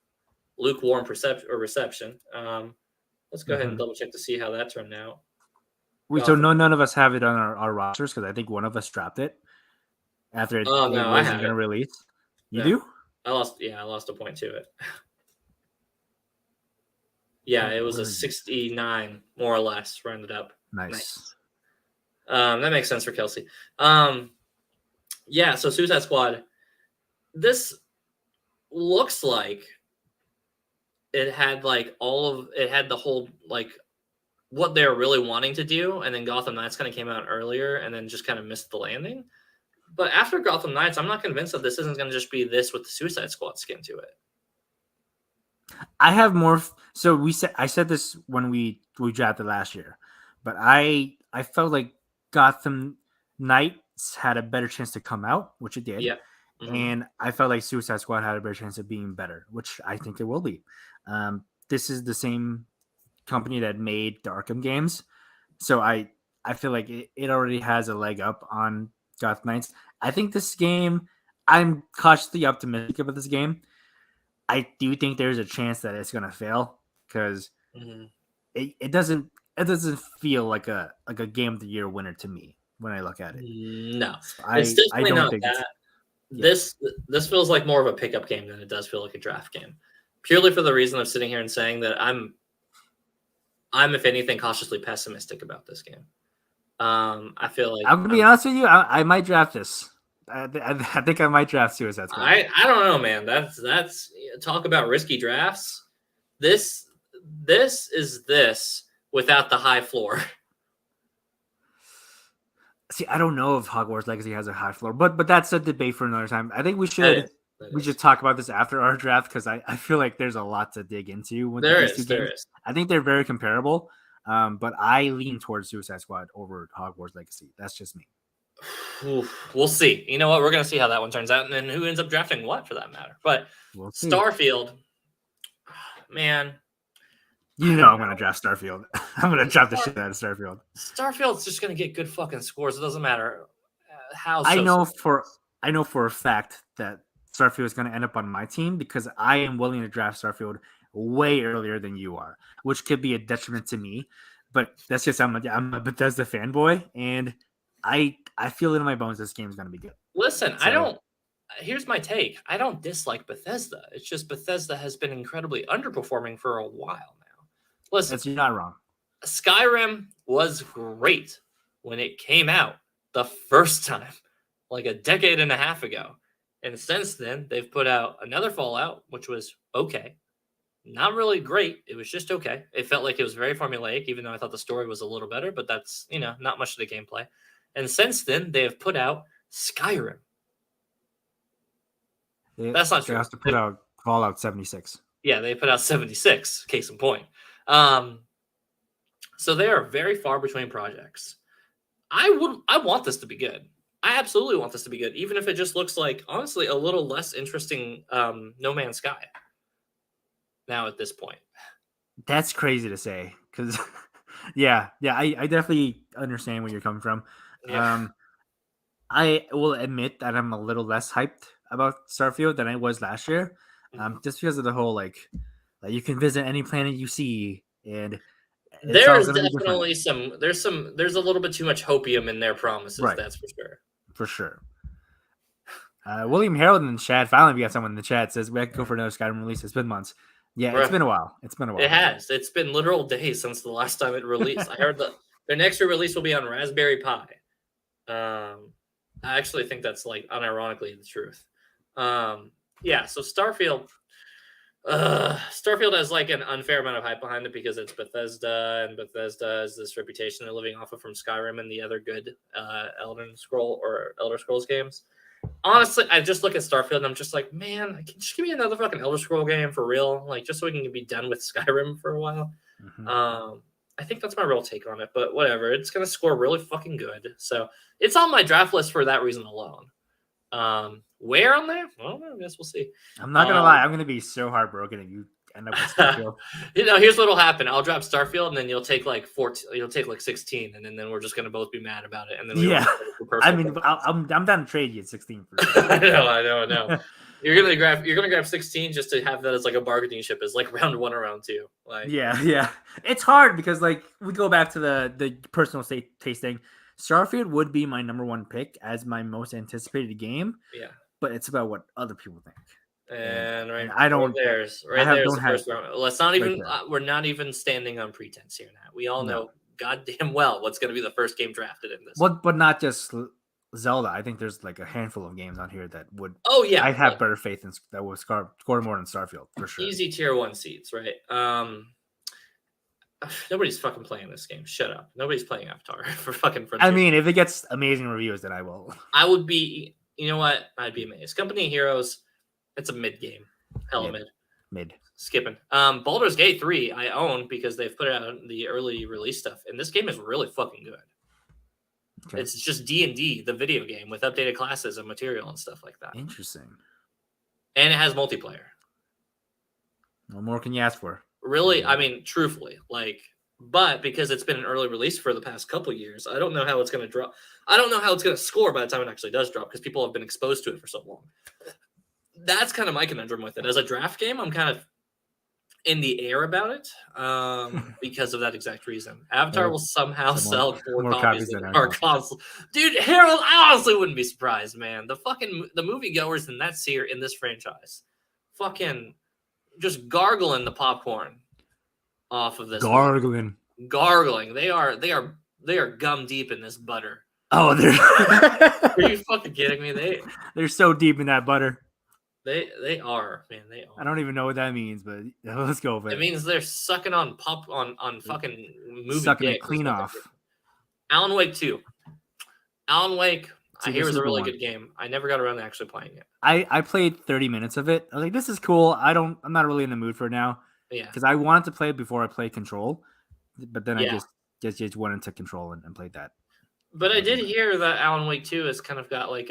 lukewarm reception. Let's go ahead and Hmm. double check to see how that turned out. So Gotham. none of us have it on our rosters because I think one of us dropped it after Oh it no, I wasn't have going it. to release. You No, do? I lost. Yeah, I lost a point to it. Yeah, it was a Where is it? 69, more or less, rounded up. Nice. Nice. That makes sense for Kelsey. Yeah, so Suicide Squad. This looks like it had the whole like what they're really wanting to do, and then Gotham Knights kind of came out earlier and then just kind of missed the landing. But after Gotham Knights, I'm not convinced that this isn't going to just be this with the Suicide Squad skin to it. I have more. So I said this when we drafted last year, but I felt like Gotham Knights had a better chance to come out, which it did, Yeah. Hmm. and I felt like Suicide Squad had a better chance of being better, which I think it will be. This is the same company that made the Arkham games. So I feel like it already has a leg up on Gotham Knights. I think this game, I'm cautiously optimistic about this game. I do think there's a chance that it's gonna fail because Mhm. it doesn't feel like a game of the year winner to me when I look at it. No, So it's I definitely don't not think it's that. yeah. This feels like more of a pickup game than it does feel like a draft game. Purely for the reason of sitting here and saying that I'm if anything cautiously pessimistic about this game. I feel like I'm gonna be honest with you. I might draft this. I think I might draft Suicide Squad. I don't know, man. That's talk about risky drafts. This this is this without the high floor. See, I don't know if Hogwarts Legacy has a high floor, but that's a debate for another time. I think That is. That we should is. talk about this after our draft because I feel like there's a lot to dig into with There these two is. There games. is. I think they're very comparable, but I lean towards Suicide Squad over Hogwarts Legacy. That's just me. Oof, we'll see. You know what? We're gonna see how that one turns out, and then who ends up drafting what for that matter. But We'll see. Starfield, man, You I know don't I'm gonna know. draft Starfield. I'm gonna draft the shit out of Starfield. Starfield's just gonna get good fucking scores. It doesn't matter how I so. know for I know for a fact that Starfield is going to end up on my team because I am willing to draft Starfield way earlier than you are, which could be a detriment to me. But that's just I'm a Bethesda fanboy, and I feel it in my bones this game is going to be good. Listen, I So don't. Here's my take. I don't dislike Bethesda. It's just Bethesda has been incredibly underperforming for a while now. Listen, you're not wrong. Skyrim was great when it came out the first time, like a decade and a half ago. And since then, they've put out another Fallout, which was okay. Not really great. It was just okay. It felt like it was very formulaic, even though I thought the story was a little better, but that's, not much of the gameplay. And since then, they have put out Skyrim. That's not They true. also put out Fallout 76. Yeah, they put out 76, case in point. So they are very far between projects. I want this to be good. I absolutely want this to be good, even if it just looks like, honestly, a little less interesting No Man's Sky now at this point. That's crazy to say because yeah, I definitely understand where you're coming from. Yeah. I will admit that I'm a little less hyped about Starfield than I was last year, just because of the whole like you can visit any planet you see, and it's all There's gonna be different, definitely there's a little bit too much hopium in their promises, right? that's for sure. For sure. William Harold in the chat. Finally, we got someone in the chat says we can go for another Skyrim release. It's been months. Yeah, it's Bruh, been a while. It's been a it while. has. It's been literal days since the last time it released. I heard that their next release will be on Raspberry Pi. I actually think that's like unironically the truth. Yeah, so Starfield has like an unfair amount of hype behind it because it's Bethesda, and Bethesda has this reputation they're living off of from Skyrim and the other good Elder Scrolls games. Honestly, I just look at Starfield and I'm just like, man, just give me another fucking Elder Scroll game for real, like just so we can be done with Skyrim for a while. Mm-hmm. I think that's my real take on it, but whatever. It's gonna score really fucking good, so it's on my draft list for that reason alone. Where on there? Well, I guess we'll see. I'm not gonna lie. I'm gonna be so heartbroken if you end up with Starfield. Here's what'll happen. I'll drop Starfield, and then you'll take like 14. You'll take like 16, and then we're just gonna both be mad about it, and then we Yeah, won't I mean, I'm down to trade you at 16 for I know. You're gonna grab 16 just to have that as like a bargaining chip, as like round 1 or round 2. Like, yeah. It's hard because like we go back to the personal tasting. Starfield would be my number one pick as my most anticipated game. yeah. But it's about what other people think. And I don't. there's don't the have first round. Let's not even. there. We're not even standing on pretense here. Now we all No. know goddamn well what's going to be the first game drafted in this. But not just Zelda. I think there's like a handful of games on here that would. Oh yeah, I have better faith in that will score more than Starfield for sure. Easy tier 1 seeds, right? Nobody's fucking playing this game. Shut up. Nobody's playing Avatar for fucking Frontier. I mean, if it gets amazing reviews, then I will. I would be. You know what? I'd be amazed. Company of Heroes. It's a mid game. Hella Mid. Skipping. Baldur's Gate 3 I own because they've put out the early release stuff, and this game is really fucking good. Okay. It's just D&D, the video game, with updated classes and material and stuff like that. Interesting. And it has multiplayer. What more can you ask for? Really, I mean, truthfully, like, but because it's been an early release for the past couple years, I don't know how it's going to drop. I don't know how it's going to score by the time it actually does drop because people have been exposed to it for so long. That's kind of my conundrum with it. As a draft game, I'm kind of in the air about it because of that exact reason. Avatar will somehow sell more copies than our console. Dude, Harold, I honestly wouldn't be surprised, man. The moviegoers in in this franchise, fucking just gargling the popcorn off of this gargling. They are gum deep in this butter. Oh, are you fucking kidding me? They're so deep in that butter. They are, man. They are. I don't even know what that means, but let's go with it. It means they're sucking on fucking movie sucking dick it clean off. Alan Wake 2. Alan Wake, I hear, is a really good game. I never got around to actually playing it. I played 30 minutes of it. I was like, this is cool. I'm not really in the mood for it now. Yeah. Because I wanted to play it before I played Control, but then I just went into Control and played that. But I did hear that Alan Wake 2 has kind of got like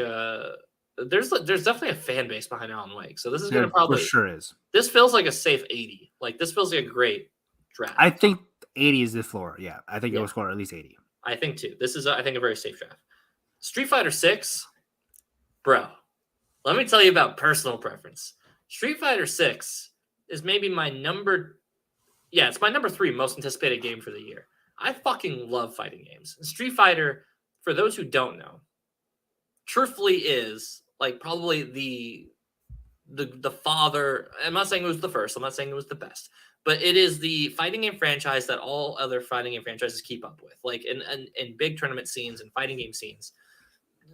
there's definitely a fan base behind Alan Wake. So this is going to probably... For sure is. This feels like a safe 80. Like, this feels like a great draft. I think 80 is the floor. Yeah, I think it will score at least 80. I think, too. This is, I think, a very safe draft. Street Fighter 6, bro, let me tell you about personal preference. Street Fighter 6 is maybe my it's my number 3 most anticipated game for the year. I fucking love fighting games. Street Fighter, for those who don't know, truthfully is like probably the father. I'm not saying it was the first. I'm not saying it was the best, but it is the fighting game franchise that all other fighting game franchises keep up with. Like in big tournament scenes and fighting game scenes,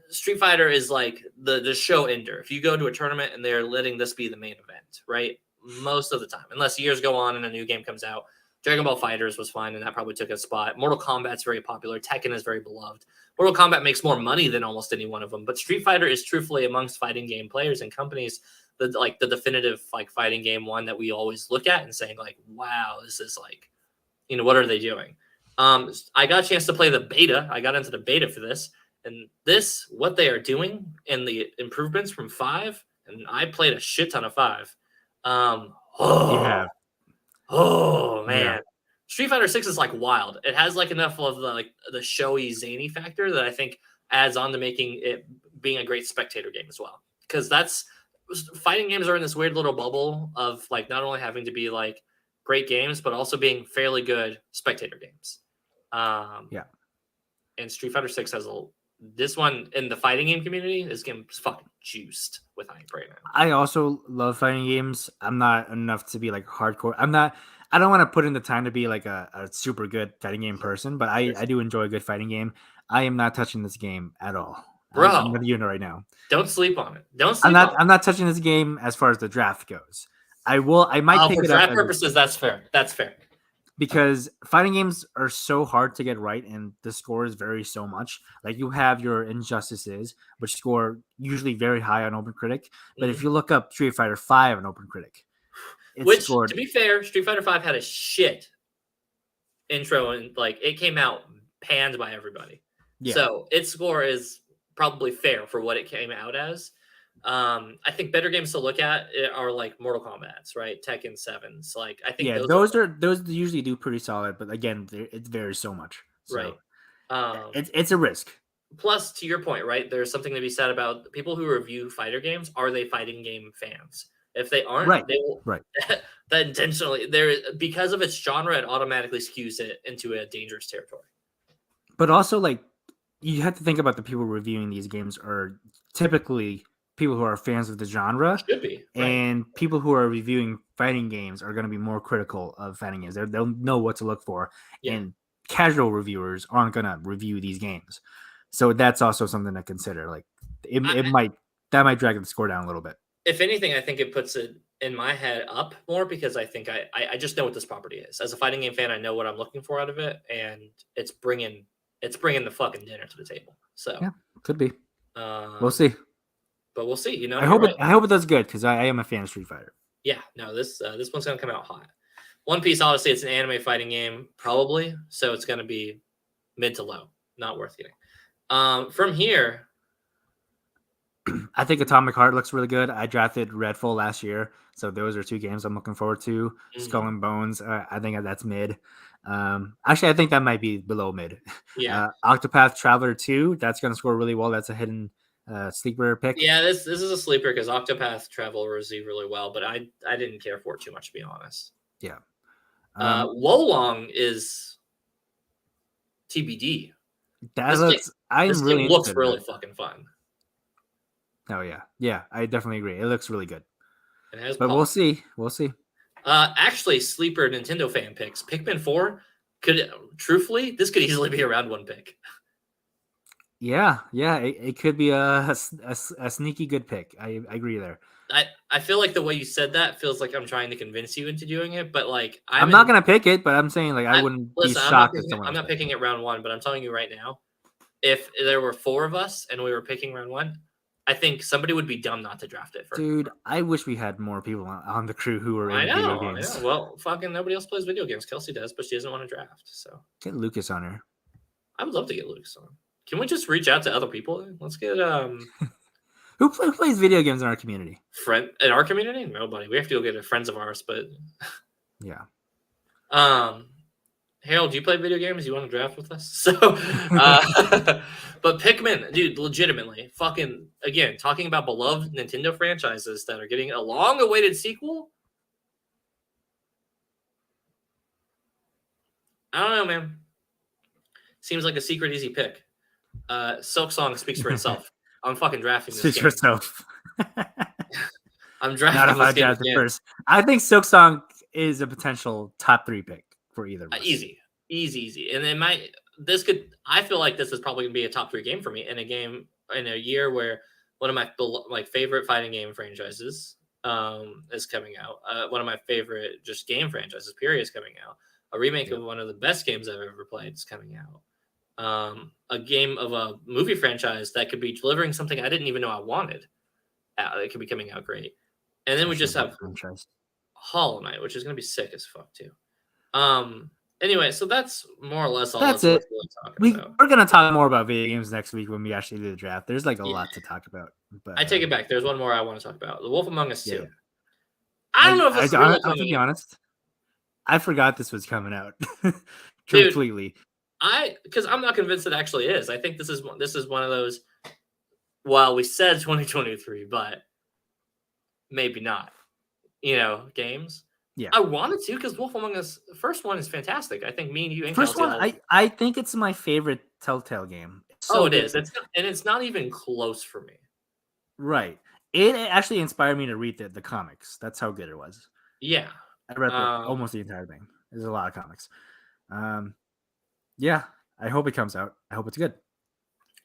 Street Fighter is like the show ender. If you go to a tournament and they're letting this be the main event, right? Most of the time, unless years go on and a new game comes out. Dragon Ball FighterZ was fine, and that probably took a spot. Mortal Kombat's very popular. Tekken is very beloved. Mortal Kombat makes more money than almost any one of them, but Street Fighter is truthfully amongst fighting game players and companies the definitive like fighting game one that we always look at and saying like, wow, this is like, what are they doing? I got a chance to play the beta. I got into the beta for this, and what they are doing and the improvements from 5, and I played a shit ton of 5. Oh man, yeah. Street Fighter 6 is like wild. It has like enough of the showy zany factor that I think adds on to making it being a great spectator game as well. Because fighting games are in this weird little bubble of like not only having to be like great games, but also being fairly good spectator games. And Street Fighter 6 has this one in the fighting game community. This game is fucking juiced with hype right now. I also love fighting games. I'm not enough to be like hardcore. I don't want to put in the time to be like a super good fighting game person, but I do enjoy a good fighting game. I am not touching this game at all. Bro, I'm going to right now. Don't sleep on it. I'm not touching this game as far as the draft goes. I might pick it up. For draft purposes, that's fair. That's fair. Because fighting games are so hard to get right, and the scores vary so much. Like you have your Injustices, which score usually very high on OpenCritic. But if you look up Street Fighter 5 on OpenCritic, to be fair, Street Fighter 5 had a shit intro, and like it came out panned by everybody. Yeah. So its score is probably fair for what it came out as. I think better games to look at are like Mortal Kombat's, right? Tekken 7's. Like I think those usually do pretty solid, but again, it varies so much. So right. It's a risk. Plus, to your point, right? There's something to be said about people who review fighter games. Are they fighting game fans? If they aren't, they will. Right. That intentionally because of its genre, it automatically skews it into a dangerous territory. But also, like you have to think about the people reviewing these games are typically people who are fans of the genre. Should be. Right. And people who are reviewing fighting games are going to be more critical of fighting games. They'll know what to look for. Yeah. And casual reviewers aren't going to review these games. So that's also something to consider. Like that might drag the score down a little bit. If anything, I think it puts it in my head up more because I think I just know what this property is. As a fighting game fan, I know what I'm looking for out of it, and it's bringing the fucking dinner to the table. So yeah, could be. We'll see. But we'll see. I hope it does good because I am a fan of Street Fighter. Yeah, no, this one's gonna come out hot. One Piece, obviously, it's an anime fighting game, probably, so it's gonna be mid to low, not worth getting. From here, I think Atomic Heart looks really good. I drafted Redfall last year, so those are 2 games I'm looking forward to. Skull Mhm. and Bones, I think that's mid. Actually, I think that might be below mid. Yeah. Octopath Traveler 2, that's going to score really well. That's a hidden sleeper pick. Yeah, this is a sleeper because Octopath Traveler received really well, but I didn't care for it too much, to be honest. Yeah. Um, Wolong is TBD. that This game looks. this I'm game really looks interested in really that. fucking fun. Oh yeah, yeah. I definitely agree. It looks really good. It has But we'll pop. see. We'll see. Actually, sleeper Nintendo fan picks. Pikmin 4 could truthfully, this could easily be a round 1 pick. Yeah, yeah. It could be a sneaky good pick. I agree there. I feel like the way you said that feels like I'm trying to convince you into doing it, but like I'm not gonna pick it, but I'm saying like I I wouldn't be listen, shocked if someone I'm else not picked picking it. it round 1, but I'm telling you right now, if there were 4 of us and we were picking round 1, I think somebody would be dumb not to draft it for. Dude, I wish we had more people on the crew who were I in video know, I games. know. Well, fucking nobody else plays video games. Kelsey does, but she doesn't want to draft. So Get Lucas on her. I would love to get Lucas on. Can we just reach out to other people? Let's get Who plays video games in our community? friend in our community. Nobody. We have to go get friends of ours. But Yeah. um, Harold, do you play video games? You want to draft with us? So, but Pikmin, dude, legitimately, fucking again, talking about beloved Nintendo franchises that are getting a long-awaited sequel. I don't know, man. Seems like a secret easy pick. Silk Song speaks for itself. I'm fucking drafting this Switch game. yourself. I'm Not drafting if I this game drafted again. first. I think Silksong is a potential top 3 pick for either of us. Easy. And it might. This could. I feel like this is probably gonna be a top 3 game for me in a game in a year where one of my favorite fighting game franchises is coming out. One of my favorite just game franchises period is coming out. A remake Yep. of one of the best games I've ever played is coming out. A game of a movie franchise that could be delivering something I didn't even know I wanted. It could be coming out great. And then we just have franchise. Hollow Knight, which is going to be sick as fuck too. Anyway, so that's more or less all That's that's worth it. really talking about. We're gonna talk more about video games next week when we actually do the draft. There's like a Yeah, lot to talk about. But I take it back. There's one more I want to talk about. The Wolf Among Us yeah, 2. yeah. I don't know if it's really I'll be coming, honest. I forgot this was coming out dude. completely. Because I'm not convinced it actually is. I think this is one of those. Well, we said 2023, but maybe not. Games. Yeah. I wanted to because Wolf Among Us, the first one is fantastic. I think me and you and First Kelsey one, all. I think it's my favorite Telltale game. It's so It good. is. It's not even close for me. Right. It actually inspired me to read the comics. That's how good it was. Yeah. I read almost the entire thing. There's a lot of comics. Yeah. I hope it comes out. I hope it's good.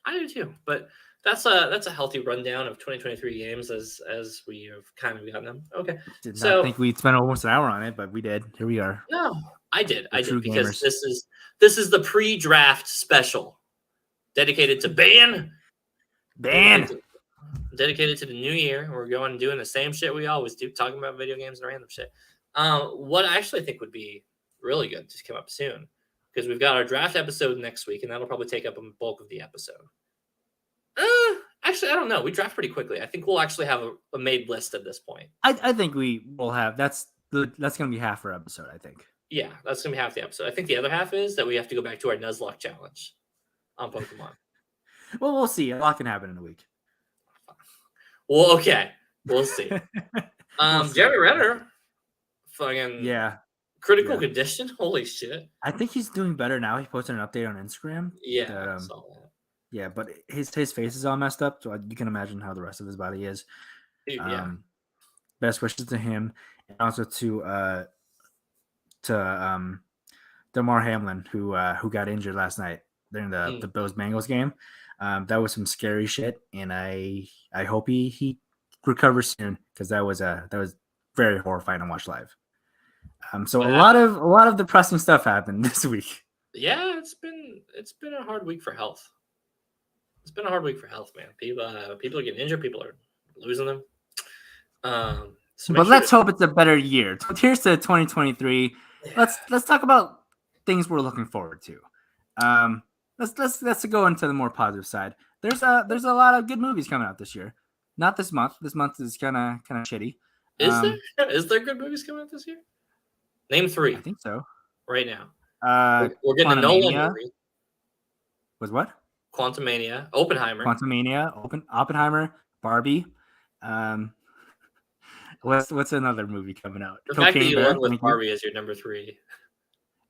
I do too. But that's a healthy rundown of 2023 games as we have kind of gotten them. Okay. Did So not think we'd spend almost an hour on it, but we did. Here we are. no, I did because gamers. this is the pre-draft special dedicated to ban. Dedicated to the new year. We're going and doing the same shit we always do, talking about video games and random shit. What I actually think would be really good to come up soon, because we've got our draft episode next week, and that'll probably take up a bulk of the episode. Actually, I don't know. We draft pretty quickly. I think we'll actually have a made list at this point. I think we will have. That's going to be half our episode, I think. Yeah, that's going to be half the episode. I think the other half is that we have to go back to our Nuzlocke challenge on Pokemon. Well, we'll see. A lot can happen in a week. Well, okay. We'll see. Jeremy Renner, fucking critical condition. Holy shit! I think he's doing better now. He posted an update on Instagram. Yeah, I saw that. Yeah, but his face is all messed up, so you can imagine how the rest of his body is. Dude, yeah. Best wishes to him, and also to Damar Hamlin, who got injured last night during the Bills Bengals game. That was some scary shit, and I hope he recovers soon, because that was very horrifying to watch live. So a lot of depressing stuff happened this week. Yeah, it's been a hard week for health. It's been a hard week for health, man. People are getting injured. People are losing them. But let's hope it's a better year. Here's to 2023. Yeah. Let's talk about things we're looking forward to. Let's go into the more positive side. There's a lot of good movies coming out this year. Not this month. This month is kind of shitty. Is there is there good movies coming out this year? Name I 3 think so. right now. We're getting a Nolan Quantumania movie. was what? Quantumania, Oppenheimer. Oppenheimer, Barbie. Um, what's another movie coming out? The fact that Cocaine you led Bear. with Thank you. Barbie as your number 3.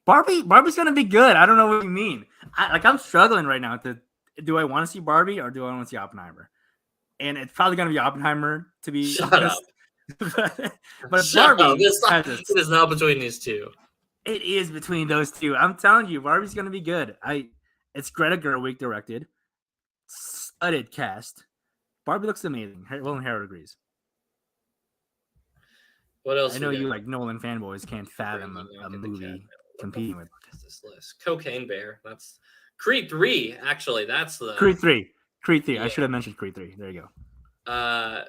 Barbie's gonna be good. I don't know what you mean. I'm struggling right now to do I want to see Barbie or do I want to see Oppenheimer? And it's probably gonna be Oppenheimer to be Shut up. honest. but Shut up. Barbie has It is not between these two. it is between those two. I'm telling you, Barbie's gonna be good. It's Greta Gerwig directed, studded cast. Barbie looks amazing. Will and Harold agrees. What else? I know you like Nolan fanboys can't fathom a movie competing with this list. Cocaine Bear. That's Creed 3. Actually, that's the Creed 3. Yeah. I should have mentioned Creed 3. There you go.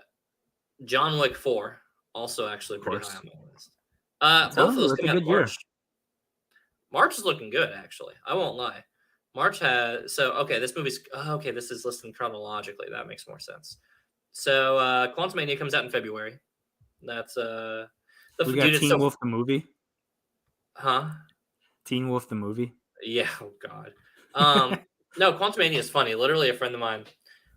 John Wick 4. Also, actually, pretty high on my list. Both of those come out in March. March is looking good, actually. I won't lie. March has this movie's this is listed chronologically. That makes more sense. So Quantumania comes out in February. That's we got Teen Wolf the movie. Huh? Teen Wolf the movie. Yeah, oh god. No, Quantumania is funny. Literally a friend of mine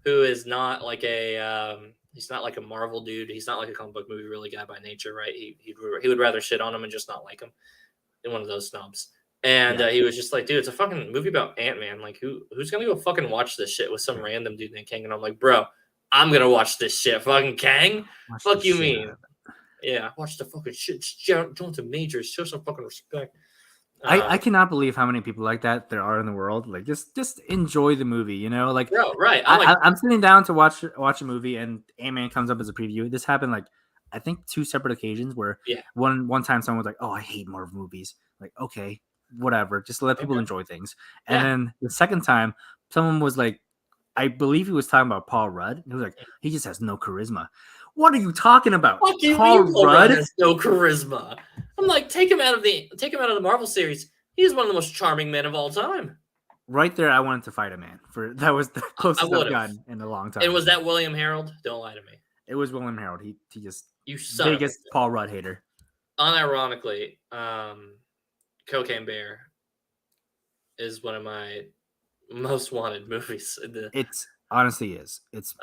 who is not like a he's not like a Marvel dude. He's not like a comic book movie really guy by nature, right? He would rather shit on him and just not like him. One of those snobs. And he was just like, dude, it's a fucking movie about Ant-Man. Like, who's gonna go fucking watch this shit with some random dude named Kang? And I'm like, bro, I'm gonna watch this shit. Fucking Kang? Fuck you mean? Yeah, watch the fucking shit. Jonathan Majors, show some fucking respect. I cannot believe how many people like that there are in the world. Like, just enjoy the movie, you know? Like, bro, right? I'm sitting down to watch a movie, and Ant-Man comes up as a preview. This happened like I think 2 separate occasions where one time someone was like, "Oh, I hate Marvel movies." Like, okay, whatever, just let people enjoy things. And then the second time, someone was like, I believe he was talking about Paul Rudd. He was like, he just has no charisma. What are you talking about? Paul Rudd has no charisma. I'm like, take him out of the Marvel series. He's one of the most charming men of all time. Right there, I wanted to fight a man. That was the closest I've gotten in a long time. And was that William Harold? Don't lie to me. It was William Harold. He just biggest Paul Rudd hater. Unironically, Cocaine Bear is one of my most wanted movies. It's honestly is. It's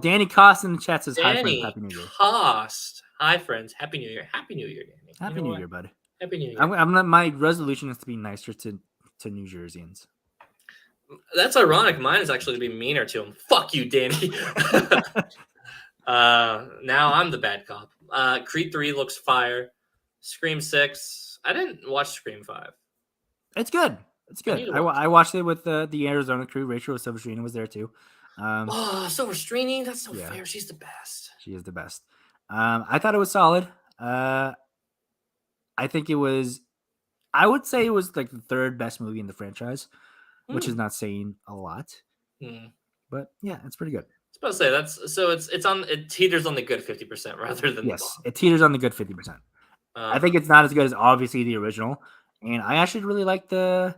Danny Cost in the chat says hi friends, Happy New Year. Cost. Hi friends, Happy New Year. Happy New Year, Danny. Happy New Year, bud. Happy New Year. My resolution is to be nicer to New Jerseyans. That's ironic. Mine is actually to be meaner to him. Fuck you, Danny. Now I'm the bad cop. Creed 3 looks fire. Scream 6. I didn't watch Scream 5. It's good. It's good. I watched it with the Arizona crew. Rachel Silverstream was there too. Silverstream? That's so fair. She's the best. She is the best. I thought it was solid. I think it was. I would say it was like the 3rd best movie in the franchise, which is not saying a lot. But yeah, it's pretty good. I was about to say it teeters on the good 50% rather than it teeters on the good 50%. I think it's not as good as obviously the original, and I actually really like the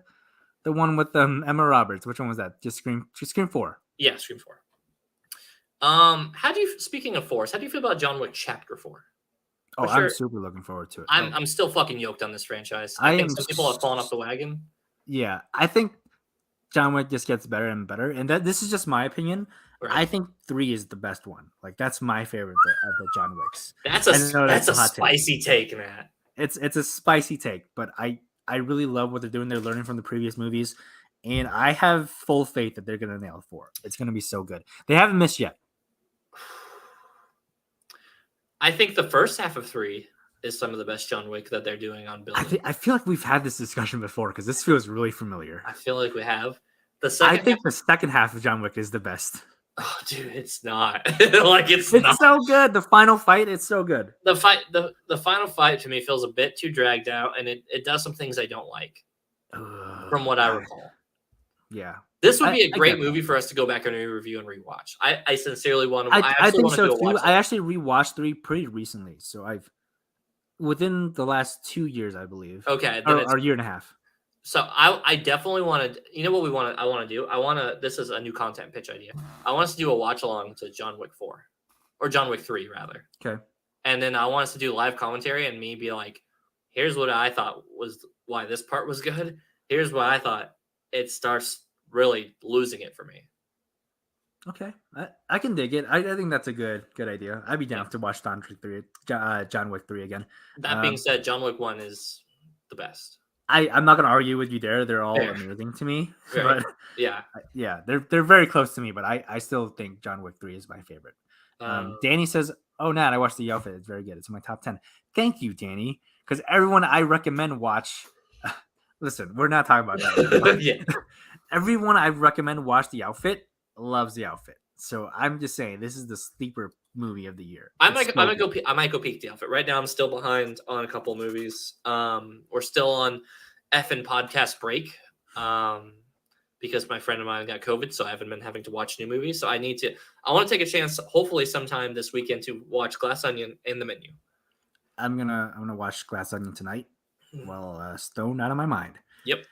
one with Emma Roberts. Which one was that? Just Scream 4. Yeah, Scream 4. Speaking of 4s, how do you feel about John Wick Chapter 4? I'm super looking forward to it. I'm still fucking yoked on this franchise. I think some people have fallen off the wagon. Yeah, I think John Wick just gets better and better, and this is just my opinion. Right. I think 3 is the best one. Like, that's my favorite of the John Wicks. That's a spicy take, Matt. It's a spicy take, but I really love what they're doing. They're learning from the previous movies, and I have full faith that they're gonna nail 4. It's gonna be so good. They haven't missed yet. I think the first half of 3 is some of the best John Wick that they're doing on building. I feel like we've had this discussion before because this feels really familiar. I feel like we have. The second half of John Wick is the best. Oh, dude, it's not. It's not. So good. The final fight, it's so good. The final fight to me feels a bit too dragged out, and it does some things I don't like, from what I recall. Yeah. This would be a great movie for us to go back and review and rewatch. I sincerely want to. I think so too. I actually rewatched 3 pretty recently, so within the last 2 years, I believe. Okay, or a year and a half. So I definitely wanted. You know what I want to do. This is a new content pitch idea. I want us to do a watch along to John Wick 4. or John Wick 3 rather. Okay. And then I want us to do live commentary and me be like, here's what I thought was why this part was good. Here's what I thought it starts really losing it for me. Okay, I can dig it. I think that's a good idea. I'd be down to watch John Wick 3 again. That being said, John Wick 1 is the best. I'm not gonna argue with you there. They're all Fair. amazing to me, Right. but Yeah, they're very close to me. But I still think John Wick 3 is my favorite. Danny says, "Oh, Nat, I watched The Outfit. It's very good. It's in my top 10." Thank you, Danny, because everyone I recommend watch. Listen, we're not talking about that right now. yeah. Everyone I recommend watch The Outfit loves The Outfit. So I'm just saying this is the sleeper movie of the year. I might go peek The Outfit. Right now I'm still behind on a couple movies. We're still on effing podcast break. Because my friend of mine got COVID, so I haven't been having to watch new movies. So I want to take a chance, hopefully sometime this weekend, to watch Glass Onion and The Menu. I'm gonna watch Glass Onion tonight while stoned out of my mind. Yep.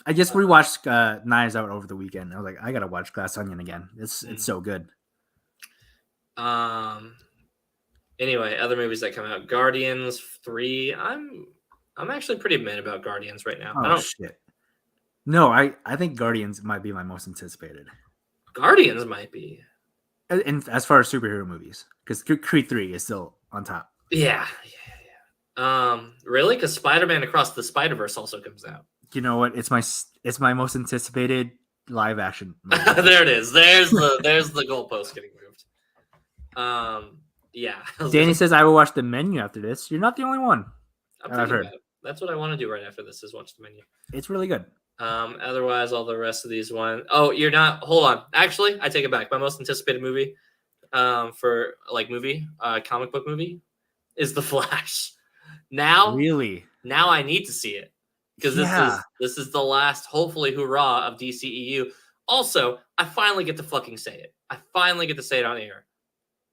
I just rewatched Knives Out over the weekend. I was like, I gotta watch Glass Onion again. It's so good. Anyway, other movies that come out: Guardians 3. I'm actually pretty mad about Guardians right now. Oh shit! No, I think Guardians might be my most anticipated. Guardians might be. And as far as superhero movies, because Creed 3 is still on top. Yeah. Really? Because Spider-Man Across the Spider-Verse also comes out. You know what? It's my most anticipated live action movie. There it is. There's the goalpost getting moved. Yeah. Danny says I will watch The Menu after this. You're not the only one. I've heard. That's what I want to do right after this is watch The Menu. It's really good. Otherwise, all the rest of these ones. Oh, you're not. Hold on. Actually, I take it back. My most anticipated movie, for comic book movie, is The Flash. Now I need to see it because this is the last, hopefully, hurrah of DCEU. Also, I finally get to fucking say it. I finally get to say it on air.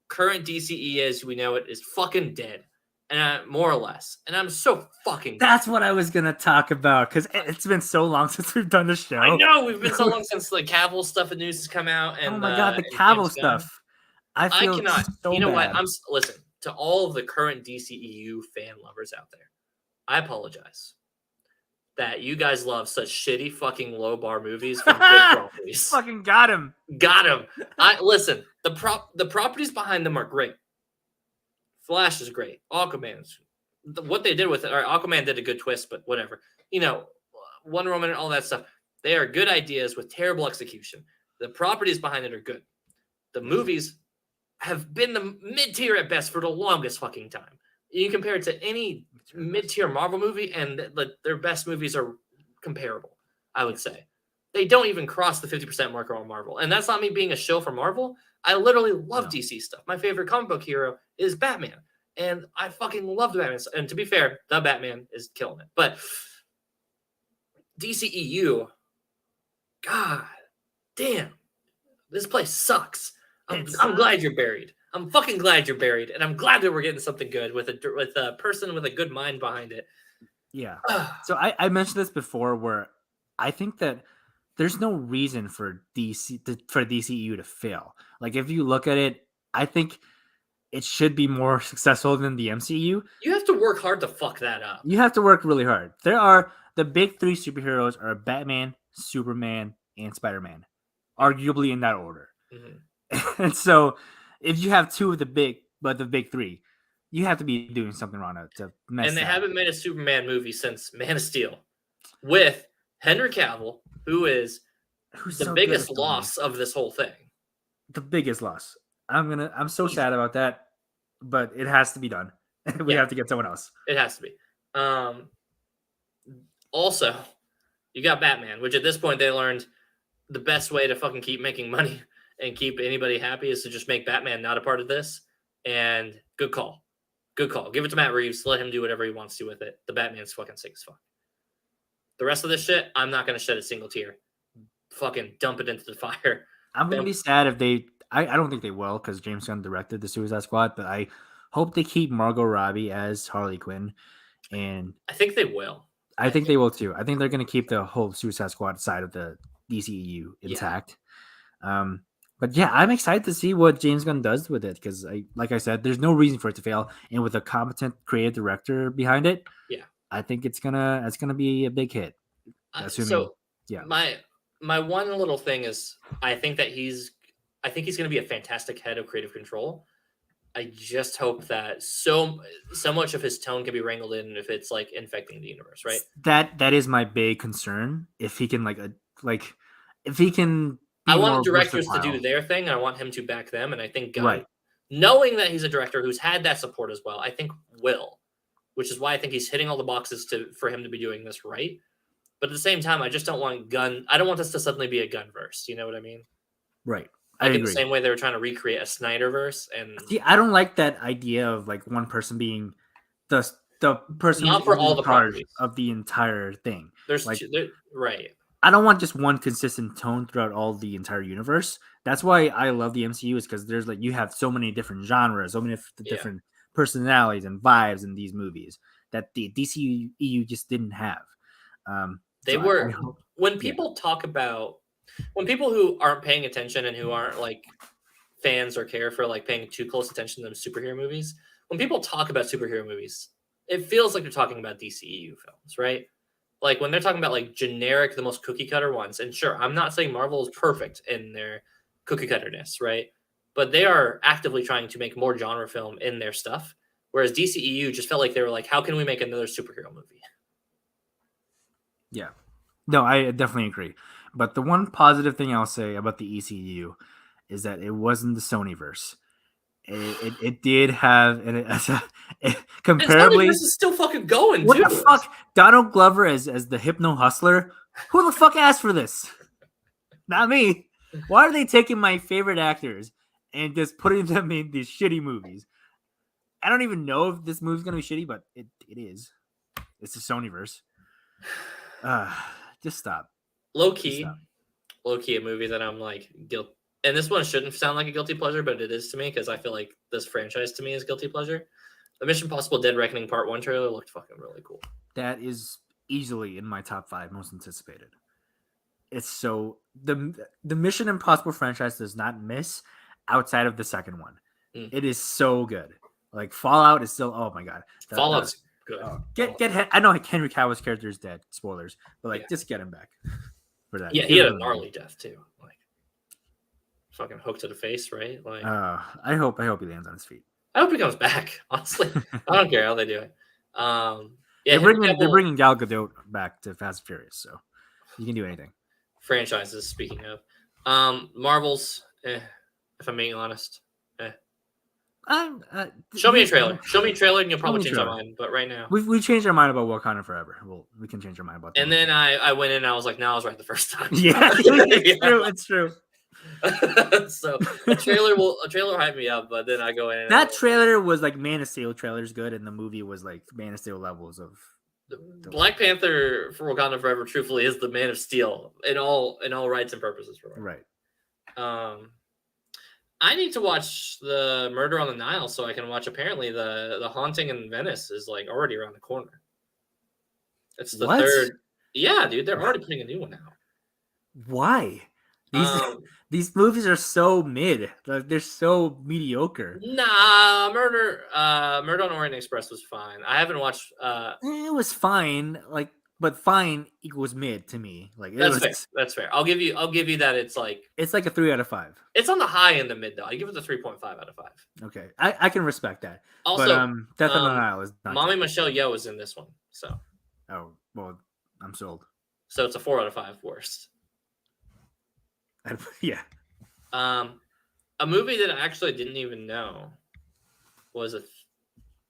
Current DCE as we know it is fucking dead. And more or less. And I'm so fucking... That's what I was going to talk about, because it's been so long since we've done the show. I know, we've been so long since the Cavill stuff and news has come out. And, oh my God, the Cavill stuff. I cannot. So you know bad. What? Listen, to all of the current DCEU fan lovers out there, I apologize that you guys love such shitty fucking low bar movies from good properties. Fucking got him. Listen, the properties behind them are great. Flash is great. Aquaman's what they did with it. Or Aquaman did a good twist, but whatever. Wonder Woman and all that stuff. They are good ideas with terrible execution. The properties behind it are good. The movies have been the mid-tier at best for the longest fucking time. You compare it to any mid-tier Marvel movie, and their best movies are comparable, I would say. They don't even cross the 50% marker on Marvel. And that's not me being a shill for Marvel. I literally love DC stuff. My favorite comic book hero is Batman. And I fucking love the Batman. And to be fair, the Batman is killing it. But DCEU, God damn, this place sucks. I'm glad you're buried. I'm fucking glad you're buried. And I'm glad that we're getting something good with a person with a good mind behind it. Yeah. So I mentioned this before where I think that there's no reason for DCEU to fail. Like, if you look at it, I think it should be more successful than the MCU. You have to work hard to fuck that up. You have to work really hard. The big three superheroes are Batman, Superman, and Spider-Man, arguably in that order. Mm-hmm. And so, if you have two of the big three, you have to be doing something wrong to mess. And they haven't made a Superman movie since Man of Steel, with Henry Cavill, who's the so biggest loss of this whole thing. The biggest loss. I'm so sad about that, but it has to be done. We have to get someone else. It has to be. Also, you got Batman, which at this point they learned the best way to fucking keep making money and keep anybody happy is to just make Batman not a part of this. And good call. Good call. Give it to Matt Reeves. Let him do whatever he wants to with it. The Batman's fucking sick as fuck. The rest of this shit, I'm not going to shed a single tear. Fucking dump it into the fire. I'm going to be sad if they... I don't think they will, because James Gunn directed the Suicide Squad, but I hope they keep Margot Robbie as Harley Quinn. And I think they will. I think they will too. I think they're going to keep the whole Suicide Squad side of the DCEU intact. But yeah, I'm excited to see what James Gunn does with it because, like I said, there's no reason for it to fail, and with a competent creative director behind it, Yeah. I think it's gonna be a big hit. Assuming, So yeah, my one little thing is I think he's going to be a fantastic head of creative control. I just hope that so much of his tone can be wrangled in if it's like infecting the universe, right? that is my big concern. If he can like if he can I be want the more directors to do versatile, their thing. I want him to back them, and I think Gunn, right? knowing that he's a director who's had that support as well, I think will, which is why I think he's hitting all the boxes for him to be doing this right. But at the same time, I just don't want Gunn. I don't want this to suddenly be a Gunverse. You know what I mean? Right. I Like in the agree. same way they were trying to recreate a Snyderverse, and See, I don't like that idea of like one person being the person who's not for all in the charge properties. of the entire thing. There's Like, two, there, right. I don't want just one consistent tone throughout all the entire universe. That's why I love the MCU is because there's like you have so many different genres, so many Yeah, different personalities and vibes in these movies that the DCEU just didn't have. they So I were hope, when yeah, people talk about when people who aren't paying attention and who aren't like fans or care for like paying too close attention to superhero movies. When people talk about superhero movies, it feels like they're talking about DCEU films, right? Like when they're talking about like generic, the most cookie cutter ones. And sure, I'm not saying Marvel is perfect in their cookie cutterness, right? But they are actively trying to make more genre film in their stuff. Whereas DCEU just felt like they were like, how can we make another superhero movie? yeah. No, I definitely agree. But the one positive thing I'll say about the ECU is that it wasn't the Sonyverse. It did have And comparably. Sonyverse is still fucking going What too. the fuck? Donald Glover as the Hypno Hustler? Who the fuck asked for this? Not me. Why are they taking my favorite actors and just putting them in these shitty movies? I don't even know if this movie's gonna be shitty, but it is. It's the Sonyverse. Uh, just stop. Low Just key, stop. low key, a movie that I'm like guilt. And this one shouldn't sound like a guilty pleasure, but it is to me because I feel like this franchise to me is guilty pleasure. The Mission Possible Dead Reckoning Part One trailer looked fucking really cool. That is easily in my top 5 most anticipated. It's so the Mission Impossible franchise does not miss outside of the second one. Mm. It is so good. Like Fallout is still, oh my god. Fallout's good. Get I know Henry Cavill's character is dead. Spoilers, but like Yeah, just get him back for that. yeah, he Give had him a a movie. gnarly death too, like fucking hook to the face, right? Like I hope he lands on his feet. I hope he comes back. Honestly, I don't care how they do it. Yeah, they're Henry bringing they're Cavill bringing Gal Gadot back to Fast and Furious, so you can do anything. franchises. Speaking of, Marvels. If I'm being honest, show me a trailer. Show me a trailer, and you'll Show probably me a change my trailer. mind. But right now, We changed our mind about Wakanda Forever. We can change our mind about that. and then I went in and I was like, no, I was right the first time. Yeah, it's true. It's true. So a trailer will hype me up, but then I go in and That trailer was like Man of Steel trailer's good, and the movie was like Man of Steel levels of Black Panther for Wakanda Forever truthfully is the Man of Steel in all rights and purposes for it. right. I need to watch the Murder on the Nile so I can watch. Apparently, the Haunting in Venice is like already around the corner. It's the What? third. Yeah, dude, they're already putting a new one out. Why? These Um, these movies are so mid. Like, they're so mediocre. Murder on Orient Express was fine. I haven't watched. It was fine, like, but fine equals mid to me. Like, That's fair. That's fair. I'll give you that. It's like a 3 out of 5. it's on the high and the mid though. I give it the 3.5 out of 5. Okay, I can respect that. Also, but Death on the Nile is not. Mommy good. Michelle Yeoh is in this one, so Oh well, I'm sold. it's a 4 out of 5 worst. Yeah. A movie that I actually didn't even know was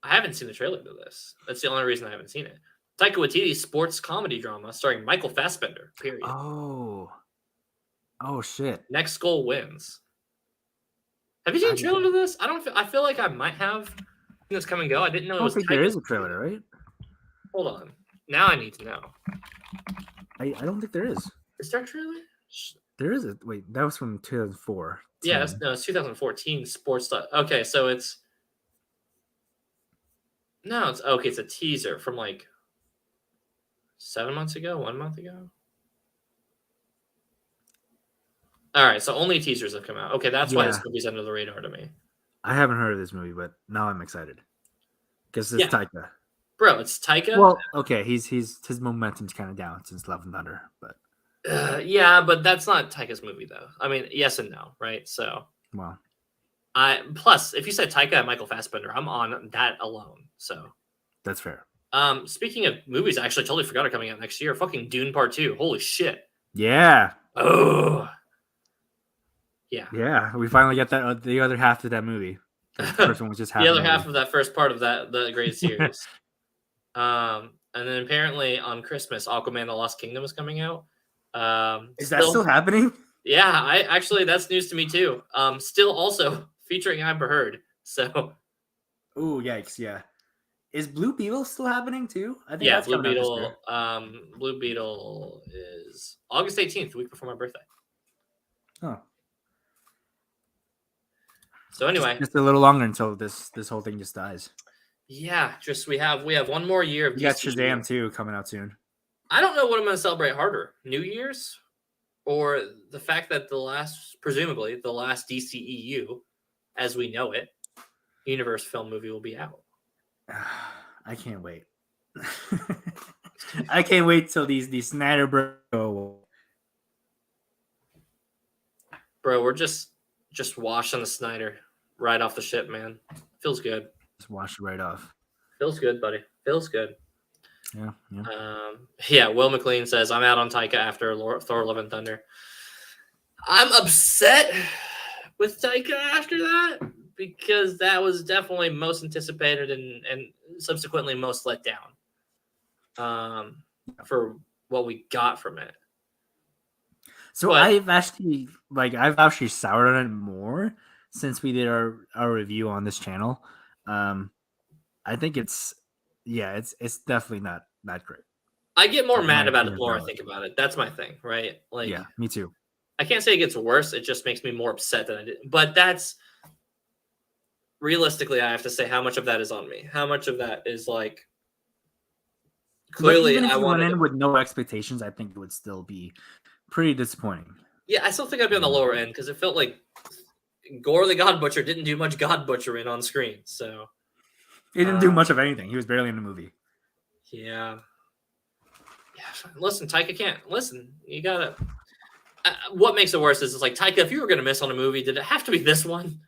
I haven't seen the trailer to this. That's the only reason I haven't seen it. Taika Waititi's sports comedy drama starring Michael Fassbender. Period. Oh shit. Next Goal Wins. Have you seen a trailer to this? I feel like I might have. This come and go. I didn't know. I don't think there is a trailer, right? Hold on. Now I need to know. I don't think there is. Is there a trailer? There is a wait. That was from 2004. Yeah, it's 2014 sports stuff. Okay, so it's it's a teaser from like 7 months ago, 1 month ago. All right, so only teasers have come out. Okay, that's why this Yeah. movie's under the radar to me. I haven't heard of this movie, but now I'm excited because it's Yeah, Taika. bro, it's Taika. Well, okay, he's his momentum's kind of down since Love and Thunder, but Yeah, but that's not Taika's movie though. I mean, yes and no, right? So well, I plus if you said Taika and Michael Fassbender, I'm on that alone. So that's fair. speaking of movies, I actually totally forgot are coming out next year. Fucking Dune Part 2. Holy shit. Yeah, Oh. Yeah. yeah, we finally got that the other half of that movie. The first one was just half. The other half of that first part of the great series. And then apparently on Christmas, Aquaman: The Lost Kingdom is coming out. Is that still happening? Yeah, I actually that's news to me too. Still also featuring Amber Heard. So Oh yikes! Yeah, is Blue Beetle still happening too? I think yeah, that's coming out this year. Blue Beetle is August 18th, the week before my birthday. Oh, So anyway, just a little longer until this whole thing just dies. yeah, just we have one more year of We got DCU. Shazam too coming out soon. I don't know what I'm going to celebrate harder, New Year's or the fact that presumably the last DCEU, as we know it, universe film movie will be out. I can't wait. I can't wait till these Snyder bro. Bro, we're just washing the Snyder right off the ship, man. Feels good. Just wash it right off. Feels good, buddy. Feels good. Yeah, yeah. Will McLean says, I'm out on Taika after Thor: Love and Thunder. I'm upset with Taika after that because that was definitely most anticipated and subsequently most let down for what we got from it. So But I've actually soured on it more since we did our review on this channel. I think it's definitely not that great. I get more My mad about it opinion the more I valid. think about it. That's my thing, right? Like, Yeah, me too. I can't say it gets worse. It just makes me more upset than I did. But that's realistically, I have to say how much of that is on me. How much of that is like clearly But even if I you went wanted in to. with no expectations, I think it would still be pretty disappointing. Yeah, I still think I'd be on the lower end because it felt like Gore the God Butcher didn't do much God Butchering on screen. So He didn't do much of anything. He was barely in the movie. yeah. Listen, Taika can't listen. You gotta. What makes it worse is it's like Taika. If you were gonna miss on a movie, did it have to be this one?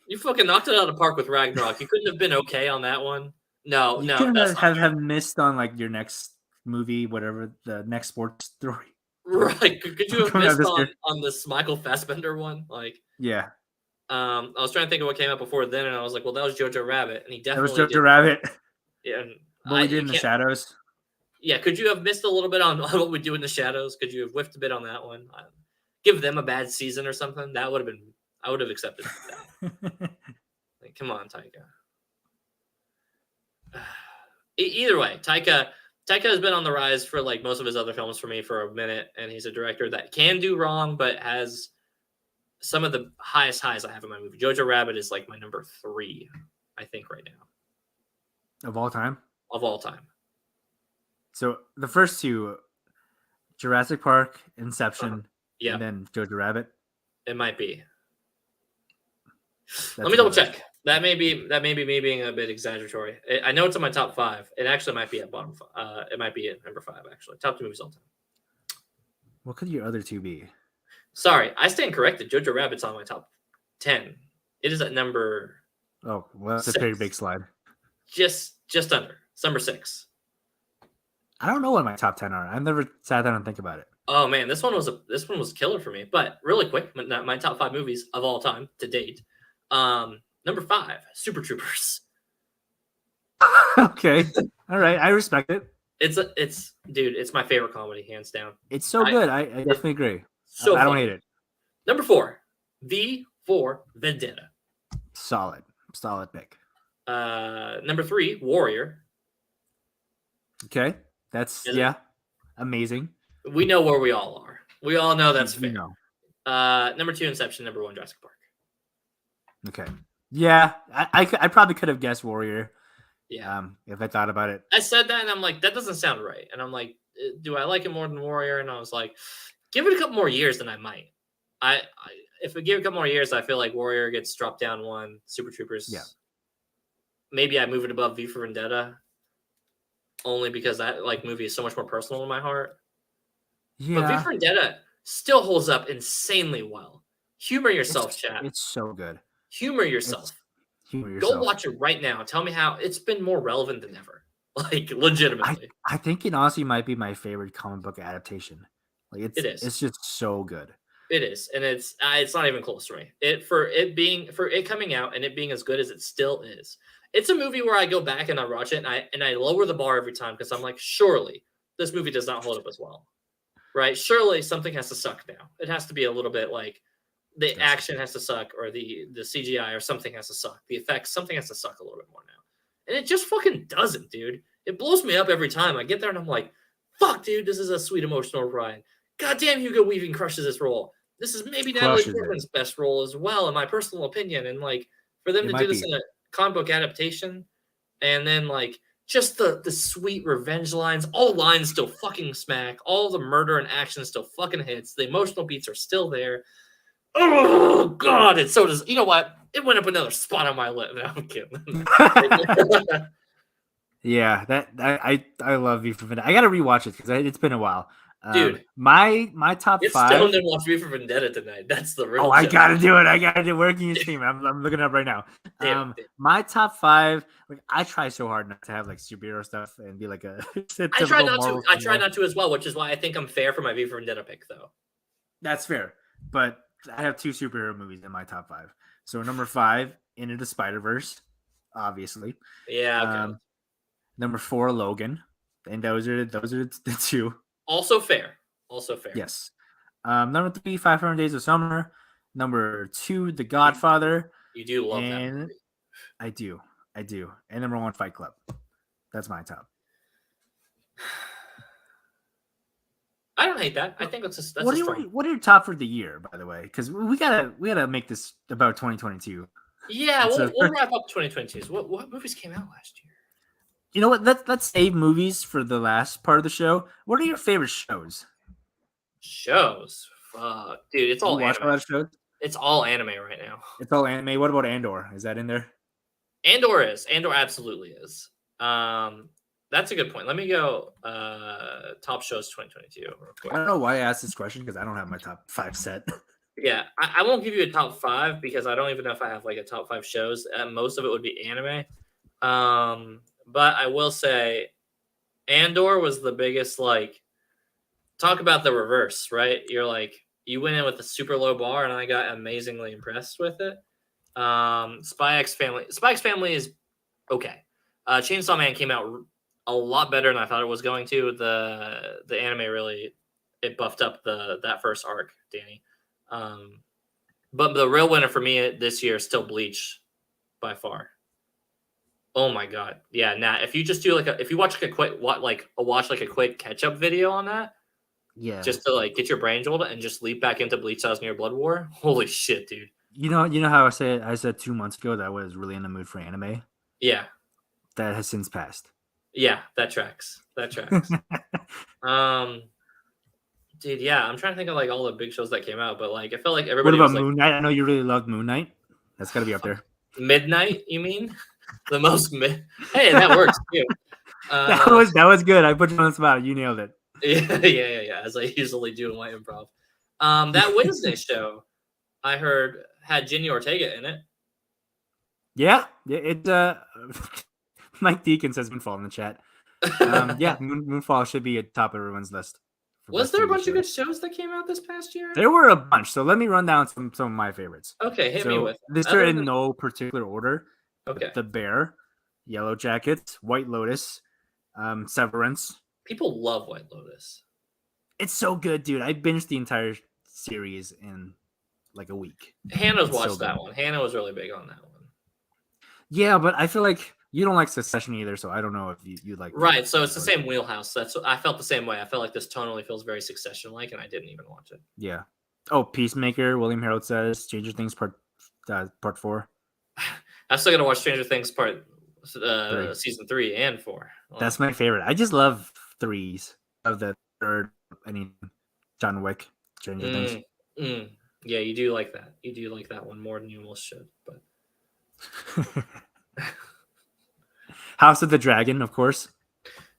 You fucking knocked it out of the park with Ragnarok. You couldn't have been okay on that one. No, You no, couldn't that's have missed on like your next movie, whatever the next sports story. right. Could you have Coming out missed this year. on this Michael Fassbender one? Like, Yeah, I was trying to think of what came out before then, and I was like, well, that was Jojo Rabbit, and he that was definitely Jojo Rabbit. did. And What we did you in the can't. shadows. Yeah, could you have missed a little bit on what we do in the shadows? Could you have whiffed a bit on that one? Give them a bad season or something. That would have been. I would have accepted that. Like, come on, Taika. Either way, Taika has been on the rise for like most of his other films for me for a minute, and he's a director that can do wrong, but has some of the highest highs I have in my movie. Jojo Rabbit is like my number 3, I think, right now Of all time. of all time. So the first two, Jurassic Park, Inception, Yeah, and then Jojo Rabbit. it might be. That's Let me double check. That may be me being a bit exaggeratory. I know it's in my top 5. It actually might be at bottom. It might be at number 5 actually. Top 2 movies all time. What could your other two be? Sorry, I stand corrected. Jojo Rabbit's on my top 10. It is at number. Oh, well, that's 6. a pretty big slide. Just under. It's number 6. I don't know what my top 10 are. I've never sat down and think about it. Oh man, this one was killer for me. But really quick, my top 5 movies of all time to date. Number 5, Super Troopers. Okay, all right, I respect it. It's my favorite comedy, hands down. It's so good. I definitely agree. So I don't funny. hate it. Number 4, V for Vendetta. Solid pick. Number 3, Warrior. Okay, that's amazing. We know where we all are. We all know that's fair. You know. Number 2, Inception. Number 1, Jurassic Park. Okay. Yeah, I probably could have guessed Warrior. Yeah. If I thought about it. I said that and I'm like, that doesn't sound right. And I'm like, do I like it more than Warrior? And I was like, give it a couple more years than I might. if we give a couple more years, I feel like Warrior gets dropped down one, Super Troopers. Yeah. Maybe I move it above V for Vendetta, only because that movie is so much more personal in my heart. But V Yeah. for Vendetta still holds up insanely well. Humor yourself, chat. It's so good. Humor yourself. Humor Go yourself. watch it right now. Tell me how it's been more relevant than ever. Like, legitimately. I think it honestly might be my favorite comic book adaptation. Like It is. It's just so good. It is, and it's not even close to me. For it coming out and it being as good as it still is. It's a movie where I go back and I watch it and I lower the bar every time because I'm like, surely this movie does not hold up as well, right? Surely something has to suck now. It has to be a little bit like the action has to suck, or the CGI or something has to suck. The effects, something has to suck a little bit more now, and it just fucking doesn't, dude. It blows me up every time I get there and I'm like, fuck, dude, this is a sweet emotional ride. Goddamn, Hugo Weaving crushes this role. This is maybe Natalie Portman's best role as well, in my personal opinion. And for them to do this in a comic book adaptation, and then just the sweet revenge lines, all lines still fucking smack, all the murder and action still fucking hits, the emotional beats are still there. Oh god, it's so you know what? It went up another spot on my list. No, I'm kidding. Yeah, I love V for Vendetta. I gotta rewatch it because it's been a while. Dude, my top it's 5. stoned and watch V for Vendetta tonight. That's the real. Oh, I gotta do it. I gotta do it. Where can you stream it? I'm looking it up right now. Damn. My top 5. I try so hard not to have superhero stuff and be like a. I try not to. I try not to as well, which is why I think I'm fair for my V for Vendetta pick, though. That's fair, but I have 2 superhero movies in my top 5. So number 5, Into the Spider-Verse, obviously. Yeah. Okay. Number 4, Logan, and those are the 2. Also fair. Yes. Number 3, 500 Days of Summer. Number 2, The Godfather. You do love that movie. I do. And number 1, Fight Club. That's my top. I don't hate that. I think that's what are your top for the year, by the way? Because we gotta make this about 2022. Yeah, we'll wrap up 2022. What movies came out last year? You know what? Let's save movies for the last part of the show. What are your favorite shows? Fuck, dude, it's all anime. Watch a lot of shows? It's all anime right now. It's all anime. What about Andor? Is that in there? Andor absolutely is. That's a good point. Let me go top shows 2022 real quick. I don't know why I asked this question because I don't have my top 5 set. Yeah, I won't give you a top 5 because I don't even know if I have a top 5 shows. Most of it would be anime. But I will say Andor was the biggest, talk about the reverse, right? You're you went in with a super low bar and I got amazingly impressed with it. Spy X Family is okay. Chainsaw Man came out a lot better than I thought it was going to. The anime really, it buffed up that first arc, Danny. But the real winner for me this year is still Bleach by far. Oh my god. Yeah, Nat, if you just do if you watch a quick catch-up video on that, yeah, just to get your brain jolted and just leap back into Bleach Thousand Year Blood War. Holy shit, dude. You know how I said 2 months ago that I was really in the mood for anime? Yeah. That has since passed. Yeah, that tracks. Dude, yeah, I'm trying to think of all the big shows that came out, but I felt like everybody. What about Moon Knight? I know you really loved Moon Knight. That's got to be up there. Midnight, you mean? The most Hey, that works too. That was good. I put you on the spot. You nailed it. Yeah. As I usually do in my improv. That Wednesday show, I heard, had Jenny Ortega in it. Yeah, it. Mike Deacon says Moonfall in the chat. Yeah, Moonfall should be at top of everyone's list. Was there a bunch of good shows that came out this past year? There were a bunch. So let me run down some of my favorites. Okay, hit me with it. These are in no particular order. Okay. The Bear, Yellow Jackets, White Lotus, Severance. People love White Lotus. It's so good, dude. I binged the entire series in a week. Hannah's watched that one. Hannah was really big on that one. Yeah, but I feel like you don't like Succession either, so I don't know if you like. Right, so it's the same wheelhouse. I felt the same way. I felt like this tonally feels very Succession-like, and I didn't even watch it. Yeah. Oh, Peacemaker. William Harold says Stranger Things part 4. I'm still gonna watch Stranger Things season 3 and 4. That's my favorite. I just love 3s of the third. John Wick, Stranger Things. Yeah, you do like that. You do like that one more than you almost should. But House of the Dragon, of course.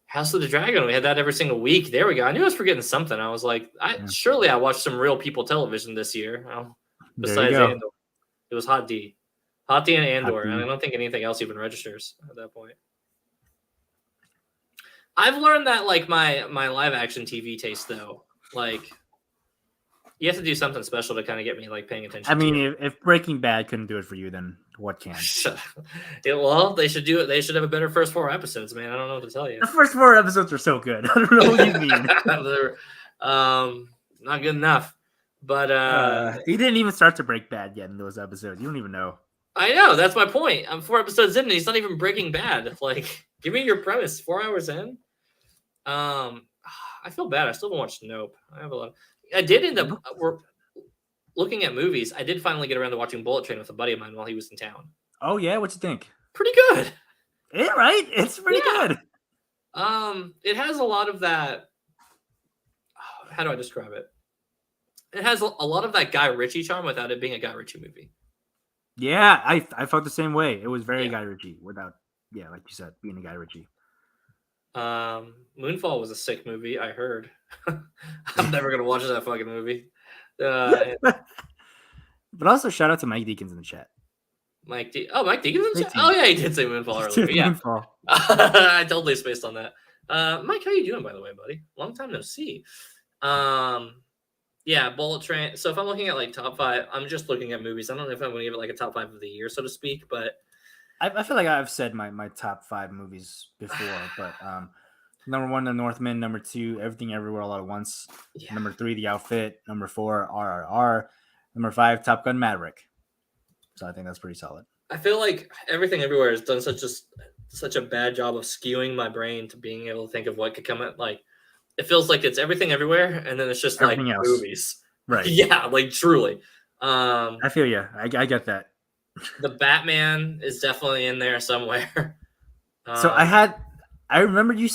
House of the Dragon, we had that every single week. There we go. I knew I was forgetting something. I was like, Yeah. surely I watched some real people television this year. There you Besides go. Andor, it was Hot D, Hot D and Andor, and I Happy. don't think anything else even registers at that point. I've learned that like my live action TV taste though, like you have to do something special to kind of get me like paying attention. I mean, to if Breaking Bad couldn't do it for you, then what can? Yeah, well, they should do it. They should have a better first 4 episodes, man. I don't know what to tell you. The first 4 episodes are so good. I don't know what you mean. They're not good enough. But he didn't even start to break bad yet in those episodes. You don't even know. I know, that's my point. I'm 4 episodes in and he's not even Breaking Bad. Like, give me your premise. 4 hours in. I feel bad. I still haven't watched Nope. I have a lot. I did end up looking at movies. I did finally get around to watching Bullet Train with a buddy of mine while he was in town. Oh yeah, what you think? Pretty good. Yeah, right. It's pretty good. It has a lot of that. How do I describe it? It has a lot of that Guy Ritchie charm without it being a Guy Ritchie movie. Yeah, I felt the same way. It was very Guy Ritchie without, like you said, being a Guy Ritchie. Moonfall was a sick movie, I heard. I'm never gonna watch that fucking movie. But also shout out to Mike Deakins in the chat. Mike Deakins in the chat? Oh yeah, he did say Moonfall earlier. Yeah. Moonfall. I totally spaced on that. Mike, how you doing, by the way, buddy? Long time no see. Yeah, Bullet Train. So if I'm looking at like top 5, I'm just looking at movies. I don't know if I'm going to give it like a top 5 of the year, so to speak. But I feel like I've said my top 5 movies before. But number 1, The Northman. Number 2, Everything Everywhere All at Once. Yeah. Number 3, The Outfit. Number 4, RRR. Number 5, Top Gun Maverick. So I think that's pretty solid. I feel like Everything Everywhere has done such a bad job of skewing my brain to being able to think of what could come at like. It feels like it's Everything Everywhere, and then it's just everything like else. Movies, right? Yeah, like truly. I feel you. I get that. The Batman is definitely in there somewhere. So I remember you.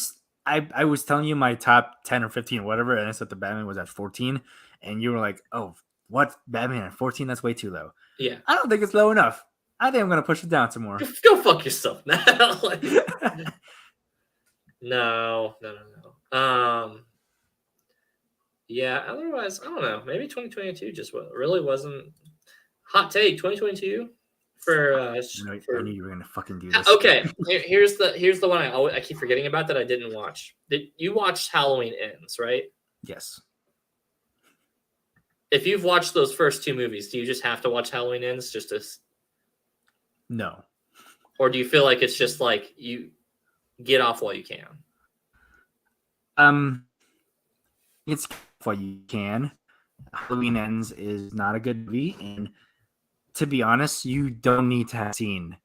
I was telling you my top 10 or 15 or whatever, and I said the Batman was at 14, and you were like, "Oh, what Batman at 14? That's way too low." Yeah, I don't think it's low enough. I think I'm gonna push it down some more. Go fuck yourself now. Like, No. Yeah, otherwise, I don't know. Maybe 2022 just really wasn't. Hot take 2022 for. I knew you were gonna fucking do this. Okay, here's the one I keep forgetting about that I didn't watch. Did you watch Halloween Ends, right? Yes. If you've watched those first 2 movies, do you just have to watch Halloween Ends just to? No. Or do you feel like it's just like you get off while you can? It's while you can. Halloween Ends is not a good movie, and to be honest, you don't need to have seen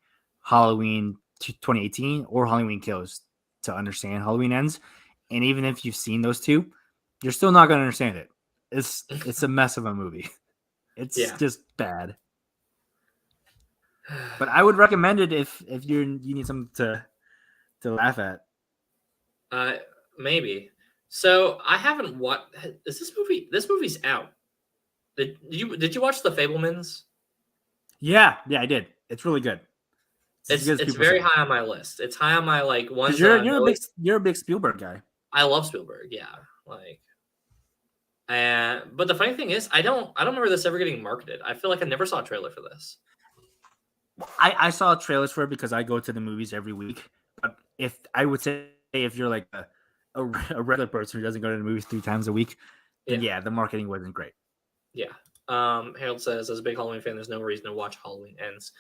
Halloween 2018 or Halloween Kills to understand Halloween Ends. And even if you've seen those 2, you're still not going to understand it. It's a mess of a movie. It's just bad. But I would recommend it if you need something to laugh at. Maybe. So I haven't watched. Is this movie? This movie's out. Did you watch The Fabelmans? Yeah, I did. It's really good. It's very high on my list. It's high on my like ones. You're a big Spielberg guy. I love Spielberg. Yeah, like. But the funny thing is, I don't remember this ever getting marketed. I feel like I never saw a trailer for this. I saw trailers for it because I go to the movies every week. But if you're like a regular person who doesn't go to the movies 3 times a week, then the marketing wasn't great. Yeah. Harold says, as a big Halloween fan, there's no reason to watch Halloween Ends.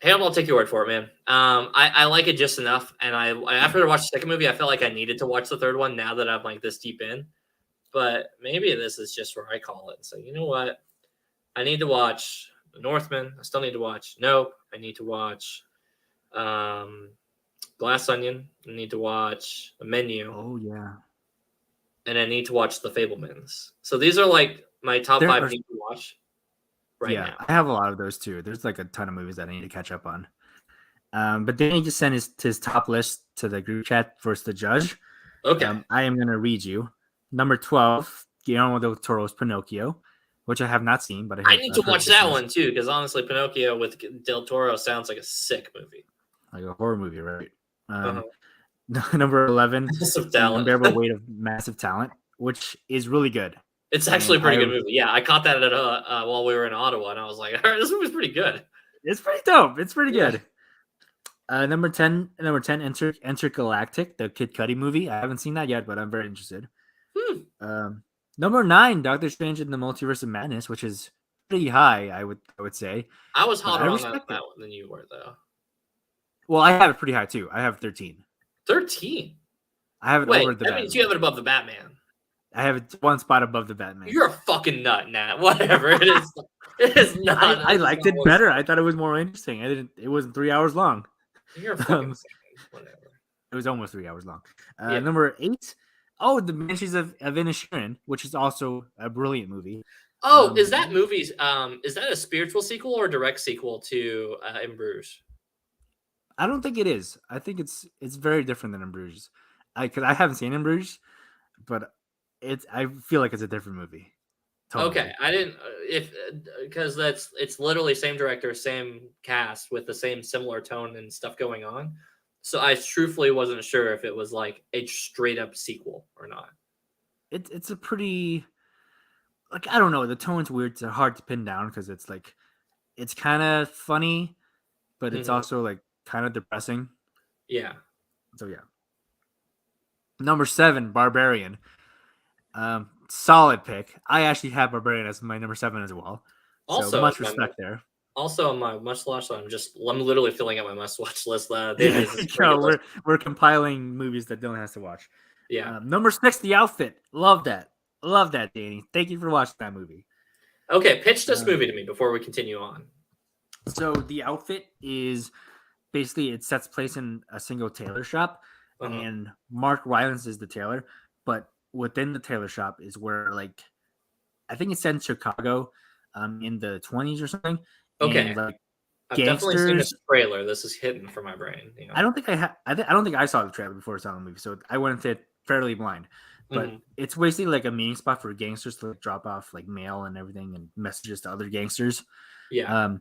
Harold, I'll take your word for it, man. I like it just enough. And after I watched the second movie, I felt like I needed to watch the third one now that I'm like this deep in. But maybe this is just where I call it. So you know what? I need to watch The Northman. I still need to watch Nope. I need to watch Glass Onion. I need to watch The Menu. Oh, yeah. And I need to watch The Fabelmans. So these are like my top 5 things to watch now. I have a lot of those too. There's like a ton of movies that I need to catch up on. But then he just sent his top list to the group chat for us to judge. Okay. I am going to read you. Number 12, Guillermo del Toro's Pinocchio. which I have not seen, but I need to I've heard watch good that things. one too, because honestly, Pinocchio with Del Toro sounds like a sick movie. Like a horror movie, right? Uh-huh. Number 11, Massive The talent. Unbearable Weight of Massive Talent, which is really good. It's And actually a pretty good movie. Yeah, I caught that at while we were in Ottawa, and I was like, all right, this movie's pretty good. it's pretty dope. It's pretty Yeah. good. Number 10, Intergalactic, the Kid Cudi movie. I haven't seen that yet, but I'm very interested. Hmm. Number 9, Doctor Strange in the Multiverse of Madness, which is pretty high, I would say. I was But I hotter on respect that it. one than you were, though. Well, I have it pretty high too. I have 13. 13. I have it Wait, over the that Batman. means you have it above the Batman. I have it one spot above the Batman. You're a fucking nut, Nat. Whatever it is, it is not. I liked it better. I thought it was more interesting. It wasn't 3 hours long. You're a fucking whatever. It was almost 3 hours long. Yeah. Number 8, The Banshees of Inisherin, which is also a brilliant movie. Oh, is that movie's? Is that a spiritual sequel or a direct sequel to In Bruges? I don't think it is. I think it's very different than In Bruges. Because I haven't seen In Bruges, but I feel like it's a different movie. Totally. Okay, I didn't because it's literally same director, same cast with the same similar tone and stuff going on. So I truthfully wasn't sure if it was like a straight up sequel or not. It's a pretty, like, I don't know. The tone's weird. It's hard to pin down because it's like it's kind of funny, but it's also like kind of depressing. Yeah. So yeah. Number 7, Barbarian. Solid pick. I actually have Barbarian as my number 7 as well. Also, so much respect there. Also on my must watch, I'm literally filling out my must watch list. We're compiling movies that Dylan has to watch. Yeah. Number 6, The Outfit. Love that, Danny. Thank you for watching that movie. Okay, pitch this movie to me before we continue on. So The Outfit is basically, it sets place in a single tailor shop, and Mark Rylance is the tailor, but within the tailor shop is where, like, I think it's set in Chicago, in the 20s or something. Okay, and, like, I've definitely seen this trailer. This is hidden from my brain. You know? I don't think I don't think I saw the trailer before I saw the movie, so I went into it fairly blind. But it's basically like a meeting spot for gangsters to, like, drop off, like, mail and everything and messages to other gangsters. Yeah.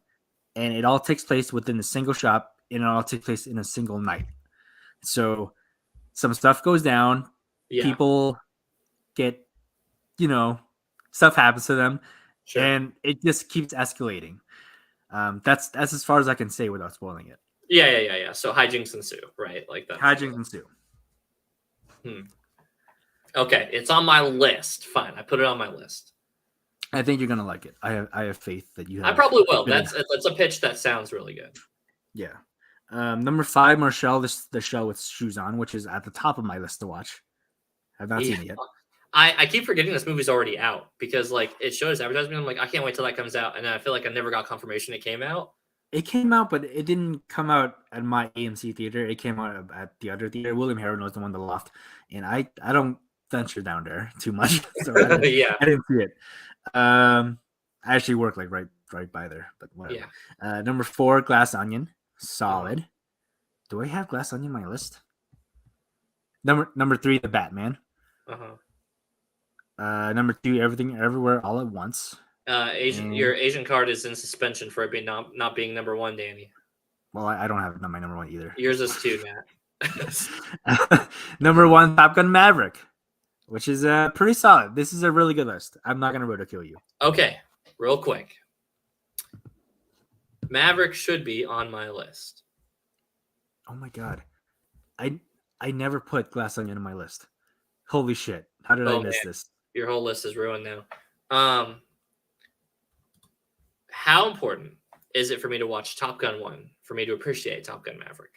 And it all takes place within a single shop, and it all takes place in a single night. So some stuff goes down. Yeah. People get, stuff happens to them, and it just keeps escalating. That's as far as I can say without spoiling it. Yeah. So hijinks ensue, right? Like that. Hijinks ensue. Okay, it's on my list. Fine, I put it on my list. I think you're gonna like it. I have faith that you have. I probably will. That's a pitch that sounds really good. Yeah. Number 5, Marshall, the show with shoes on, which is at the top of my list to watch. I've not seen it yet. I keep forgetting this movie's already out because, like, it shows advertisement. I'm like, I can't wait till that comes out, and then I feel like I never got confirmation it came out. It came out, but it didn't come out at my AMC theater. It came out at the other theater. William Harron was the one that loft, and I don't venture down there too much, so I didn't see it. I actually work like right by there, but whatever. Yeah. Number 4, Glass Onion, solid. Do I have Glass Onion on my list? Number 3, The Batman. Number 2, Everything Everywhere All at Once. Your Asian card is in suspension for it being not being number 1, Danny. Well, I don't have it on my number 1 either. Yours is too, Matt. Number 1, Top Gun Maverick, which is pretty solid. This is a really good list. I'm not gonna ridicule you. Okay, real quick. Maverick should be on my list. Oh my god, I never put Glass Onion on my list. Holy shit! How did I miss this? Your whole list is ruined now. How important is it for me to watch Top Gun 1 for me to appreciate Top Gun Maverick?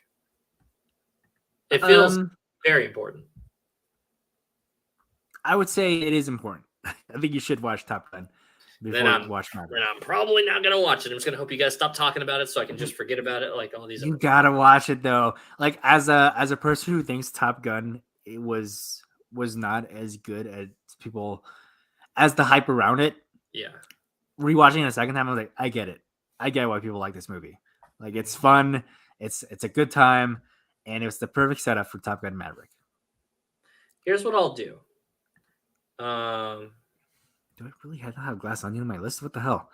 It feels very important. I would say it is important. I think you should watch Top Gun before you watch Maverick. Then I'm probably not going to watch it. I'm just going to hope you guys stop talking about it so I can just forget about it like all these You got to watch it, though. Like, as a person who thinks Top Gun it was not as good as people, as the hype around it. Yeah. Rewatching it a second time, I was like, I get it. I get why people like this movie. Like, it's fun. It's a good time. And it was the perfect setup for Top Gun Maverick. Here's what I'll do. Do I really not have Glass Onion on my list? What the hell?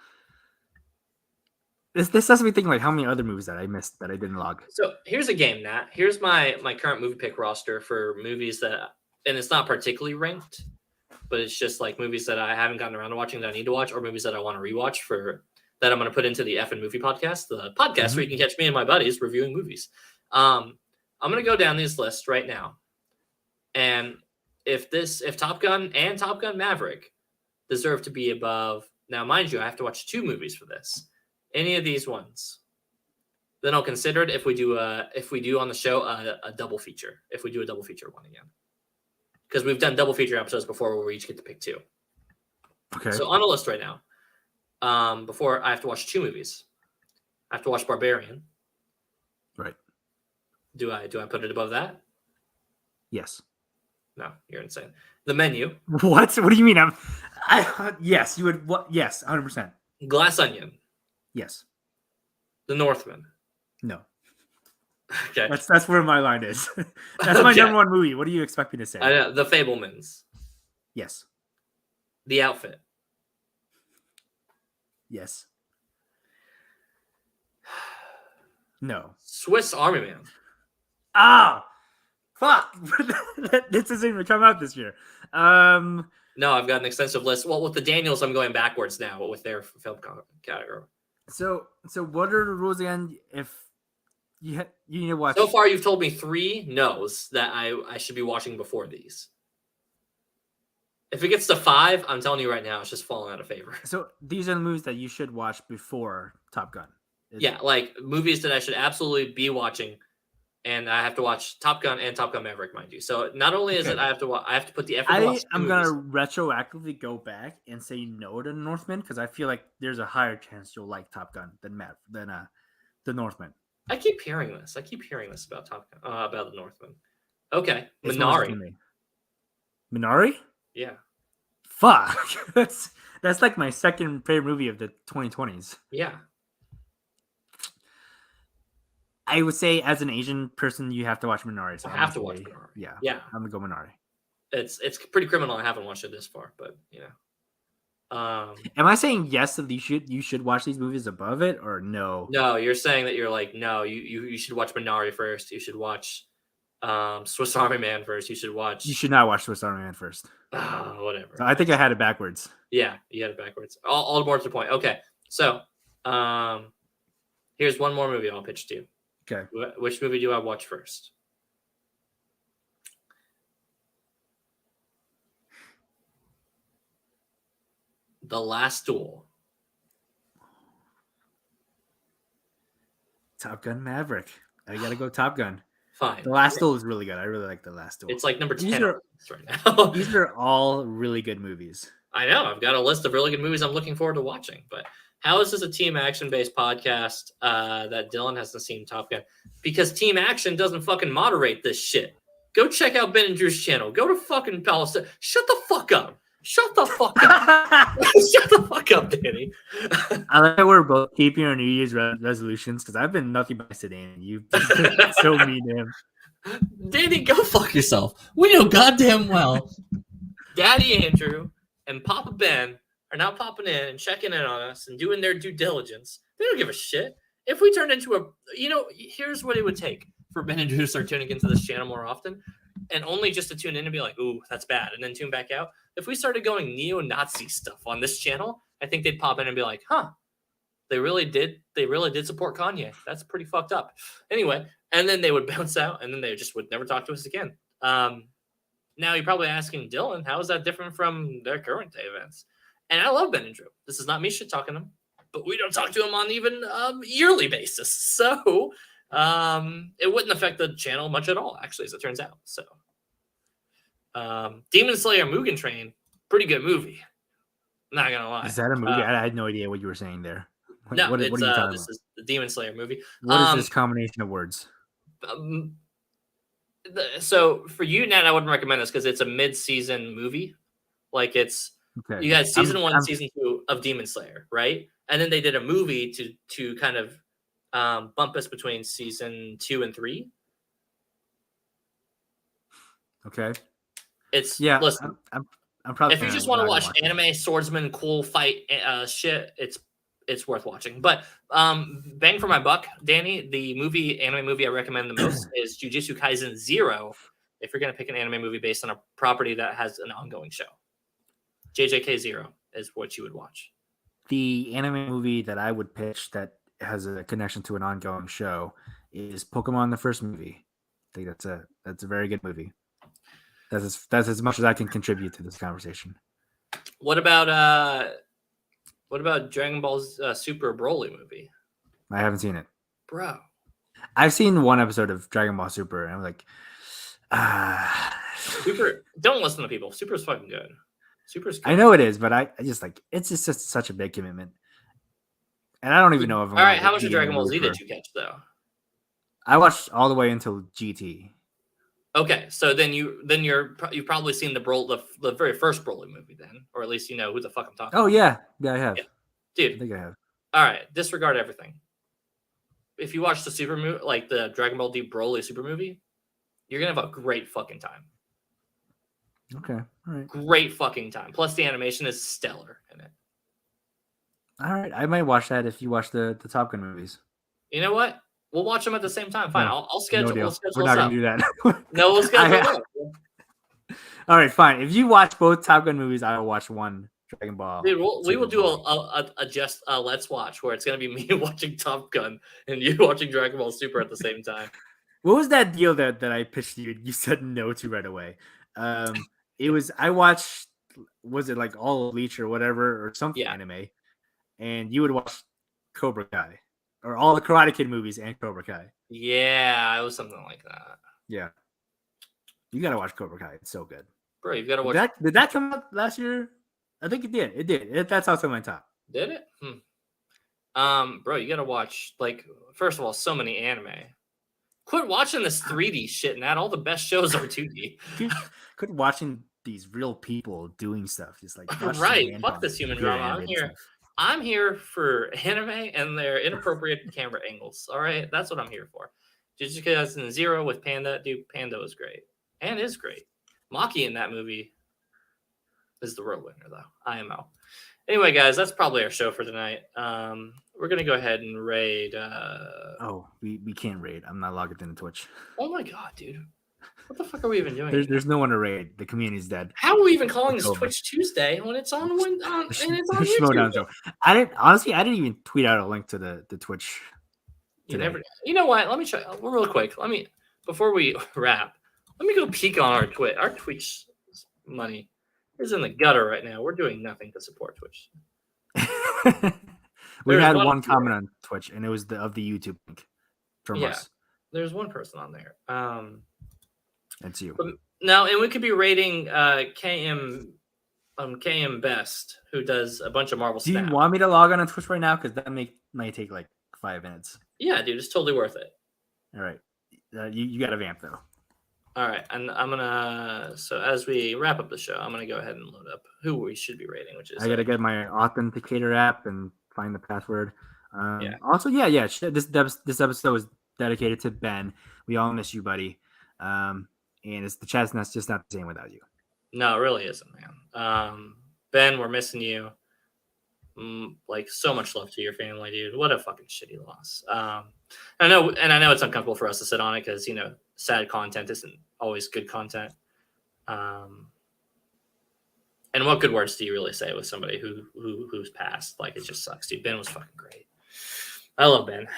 This has me thinking like how many other movies that I missed that I didn't log. So here's a game, Nat. Here's my current movie pick roster for movies that, and it's not particularly ranked, but it's just like movies that I haven't gotten around to watching that I need to watch, or movies that I want to rewatch for that I'm going to put into the F and Movie Podcast, the podcast where you can catch me and my buddies reviewing movies. I'm going to go down this list right now, and if Top Gun and Top Gun Maverick deserve to be above, now mind you, I have to watch 2 movies for this. Any of these ones, then I'll consider it if we do on the show a double feature. If we do a double feature one again, because we've done double feature episodes before where we each get to pick 2. Okay. So on a list right now, before I have to watch 2 movies, I have to watch Barbarian. Right. Do I put it above that? Yes. No, you're insane. The Menu. What? What do you mean? Yes, you would. What? Yes, 100%. Glass Onion. Yes. The Northman. No. Okay. That's where my line is. That's my number 1 movie. What do you expect me to say? I know. The Fabelmans. Yes. The Outfit. Yes. No. Swiss Army Man. Ah, fuck! This isn't even come out this year. No, I've got an extensive list. Well, with the Daniels, I'm going backwards now with their film category. So what are the rules again? If you need to watch. So far, you've told me 3 no's that I should be watching before these. If it gets to 5, I'm telling you right now, it's just falling out of favor. So these are the movies that you should watch before Top Gun. Yeah, like movies that I should absolutely be watching, and I have to watch Top Gun and Top Gun Maverick, mind you. So not only is it I have to put the effort. I'm gonna retroactively go back and say no to Northman because I feel like there's a higher chance you'll like Top Gun than the Northman. I keep hearing this. About Top Gun, about the Northman. Okay, Minari. Minari? Yeah. Fuck. That's like my second favorite movie of the 2020s. Yeah. I would say as an Asian person, you have to watch Minari. So I have to watch Minari. Yeah. Yeah. I'm gonna go Minari. It's pretty criminal. I haven't watched it this far, but you know. Am I saying yes that you should watch these movies above it or no? No, you're saying that you're like, no, you should watch Minari first. You should watch Swiss Army Man first. You should not watch Swiss Army Man first. Whatever. So I think I had it backwards. Yeah, you had it backwards. All more to the point. Okay, so here's one more movie I'll pitch to you. Okay. Which movie do I watch first? The Last Duel. Top Gun Maverick. I gotta go Top Gun. Fine. The Last Duel is really good. I really like The Last Duel. It's like number 10 right now. These are all really good movies. I know. I've got a list of really good movies I'm looking forward to watching. But how is this a team action-based podcast that Dylan hasn't seen Top Gun? Because Team Action doesn't fucking moderate this shit. Go check out Ben and Drew's channel. Go to fucking Palestine. Shut the fuck up. Shut the fuck up. Shut the fuck up, Danny. I like that we're both keeping our New Year's resolutions because I've been nothing but sedan. You've been so mean to him. Danny, go fuck yourself. We know goddamn well Daddy Andrew and Papa Ben are now popping in and checking in on us and doing their due diligence. They don't give a shit. If we turned into here's what it would take for Ben and Drew to start tuning into this channel more often, and only just to tune in and be like, ooh, that's bad, and then tune back out. If we started going neo-Nazi stuff on this channel, I think they'd pop in and be like, huh, they really did support Kanye. That's pretty fucked up. Anyway, and then they would bounce out, and then they just would never talk to us again. Now you're probably asking Dylan, how is that different from their current day events? And I love Ben and Drew. This is not me shit talking them, but we don't talk to them on even yearly basis. So it wouldn't affect the channel much at all, actually, as it turns out. So Demon Slayer Mugen Train, pretty good movie. Not gonna lie. Is that a movie? I had no idea what you were saying there. No, what are you talking about? This is the Demon Slayer movie. What is this combination of words? So for you, Nat, I wouldn't recommend this because it's a mid-season movie. Like it's you got season 1, season 2 of Demon Slayer, right? And then they did a movie to kind of bump us between season 2 and 3. Okay. It's yeah. Listen, I'm probably If you just not want to gonna watch watch it. anime swordsman cool fight shit, it's worth watching. But bang for my buck, Danny, the anime movie I recommend the most is Jujutsu Kaisen Zero. If you're gonna pick an anime movie based on a property that has an ongoing show, JJK Zero is what you would watch. The anime movie that I would pitch that has a connection to an ongoing show is Pokemon the first movie. I think that's a very good movie. That's as much as I can contribute to this conversation. What about Dragon Ball's Super Broly movie, I haven't seen it. bro? I've seen one episode of Dragon Ball Super, and I'm like, ah. Super. Don't listen to people. Super's fucking good. Super's good. I know it is, but I just like it's just such a big commitment, and I don't even know if I'm All right, gonna how much of be in the Dragon Ball mood Z for. did you catch though? I watched all the way until GT. Okay, so then you've probably seen the very first Broly movie then, or at least you know who the fuck I'm talking Oh about. yeah, I have. Yeah. I Dude. think I have. All right, disregard everything. If you watch the Super movie, like the Dragon Ball D Broly Super movie, you're gonna have a great fucking time. Okay, all right. Great fucking time. Plus, the animation is stellar in it. All right, I might watch that if you watch the Top Gun movies. You know what? We'll watch them at the same time. Fine. No, I'll schedule. no deal. We'll schedule We're this not up. gonna do that. No, we'll schedule it up. All right, fine. If you watch both Top Gun movies, I will watch one Dragon Ball. Dude, we will do Broly. a just let's watch where it's gonna be me watching Top Gun and you watching Dragon Ball Super at the same time. What was that deal that I pitched you? You said no to right away. It was I watched. Was it like All Bleach or whatever or some anime? And you would watch Cobra Kai or all the Karate Kid movies and Cobra Kai. Yeah, it was something like that. Yeah, you gotta watch Cobra Kai. It's so good, bro. You've got to watch. Did that come out last year? I think it did. It did. That's also my top. Did it? Bro, you gotta watch. Like, first of all, so many anime. Quit watching this 3D shit, Nat. All the best shows are 2D. Quit watching these real people doing stuff. Just like right. Fuck this human drama. I'm here for anime and their inappropriate camera angles. All right, that's what I'm here for. Jujutsu Kaisen Zero with Panda. Dude, Panda was great and is great. Maki in that movie is the real winner, though. IMO. Anyway, guys, that's probably our show for tonight. We're gonna go ahead and raid. We can't raid. I'm not logged into Twitch. Oh my god, dude! What the fuck are we even doing? There's no one to raid. The community's dead. How are we even calling this Twitch Tuesday when it's on YouTube? Show. I didn't even tweet out a link to the Twitch. You know what? Let me try real quick. Before we wrap. Let me go peek on our Twitch. Our Twitch money is in the gutter right now. We're doing nothing to support Twitch. We had one comment on Twitch, and it was of the YouTube link from us. There's one person on there. That's you. No, and we could be rating KM Best, who does a bunch of Marvel Snap. Do you want me to log on Twitch right now? Because that might take like 5 minutes. Yeah, dude, it's totally worth it. All right. You got to vamp, though. All right, and I'm gonna. So as we wrap up the show, I'm gonna go ahead and load up who we should be rating, which is I gotta get my authenticator app and find the password. Yeah. Also, yeah. This episode was dedicated to Ben. We all miss you, buddy. And it's the chat's just not the same without you. No, it really isn't, man. Ben, we're missing you. Like so much love to your family, dude. What a fucking shitty loss. I know it's uncomfortable for us to sit on it because sad content isn't always good content. And what good words do you really say with somebody who's passed? Like, it just sucks, dude. Ben was fucking great. I love Ben.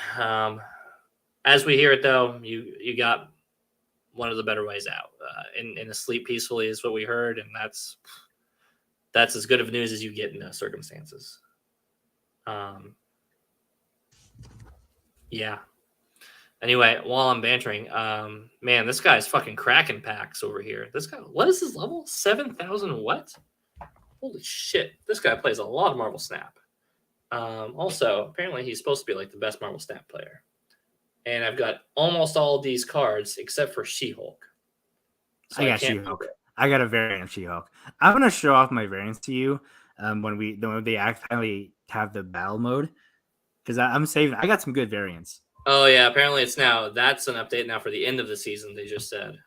As we hear it, though, you got one of the better ways out. And to sleep peacefully is what we heard, and that's as good of news as you get in those circumstances. Yeah. Anyway, while I'm bantering, man, this guy's fucking cracking packs over here. This guy, what is his level? 7,000 what? Holy shit. This guy plays a lot of Marvel Snap. Also, apparently he's supposed to be like the best Marvel Snap player. And I've got almost all of these cards except for She-Hulk. So I got She-Hulk. I got a variant of She-Hulk. I'm going to show off my variants to you when they actually have the battle mode. Because I'm saving. I got some good variants. Oh, yeah. Apparently that's an update now for the end of the season, they just said.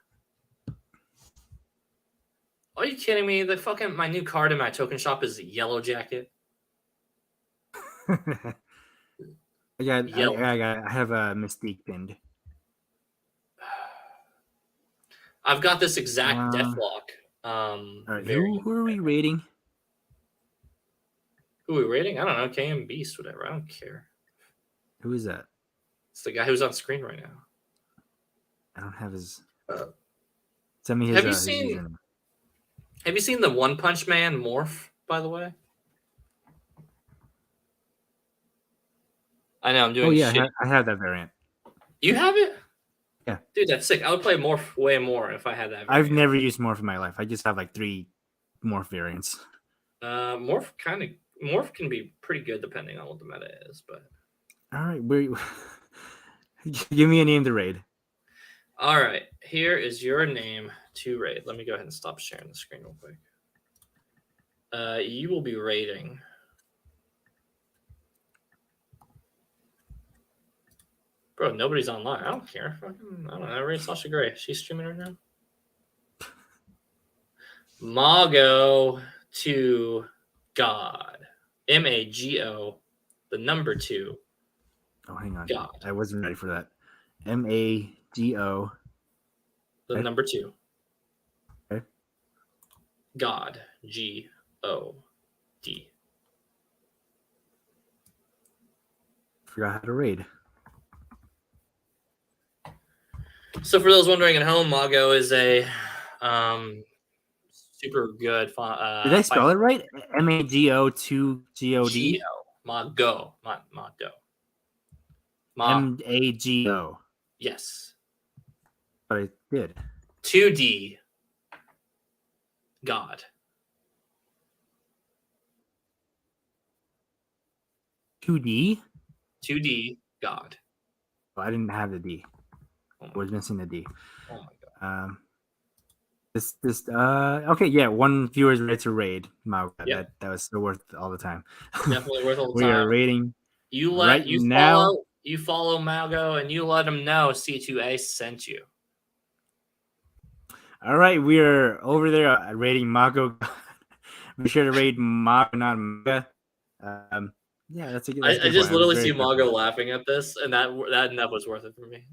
Are you kidding me? The fucking my new card in my token shop is Yellow Jacket. Yellow. I have a Mystique pinned. I've got this exact Uh, Deathlock all right, variant. who are we rating? Who are we rating? I don't know. KM Beast, whatever. I don't care. Who is that? It's the guy who's on screen right now. I don't have his. Send me his. Have you His seen? username. Have you seen the One Punch Man morph? By the way, I know I'm doing. Oh yeah, shit. I have that variant. You have it? Yeah, dude, that's sick. I would play morph way more if I had that. I've never used morph in my life. I just have like 3 morph variants. Morph can be pretty good depending on what the meta is, but all right, give me a name to raid. All right, here is your name to raid. Let me go ahead and stop sharing the screen real quick. You will be raiding. Bro, nobody's online. I don't care. I don't know. Raid Sasha Gray. She's streaming right now. Mago to God. MAGO, the number 2. Oh, hang on. God. I wasn't ready for that. MAGO. The okay. number 2. Okay. God. GOD. Forgot how to raid. So for those wondering at home, Mago is a super good. Did I spell it right? MAGO to GOD. Mago. MAGO. Yes. But I did. 2D. God. 2D. 2D. God. Oh, I didn't have the D. I was missing the D. Oh my god. Okay, yeah, 1 viewer's right to raid. Yep. That was still worth all the time. Definitely worth all the we time. are raiding. You follow Malgo and you let him know C2A sent you. All right, we are over there raiding Mago. Be sure to raid Mago, not Maga. Yeah, that's a good. I just literally see Mago laughing at this, and that was worth it for me.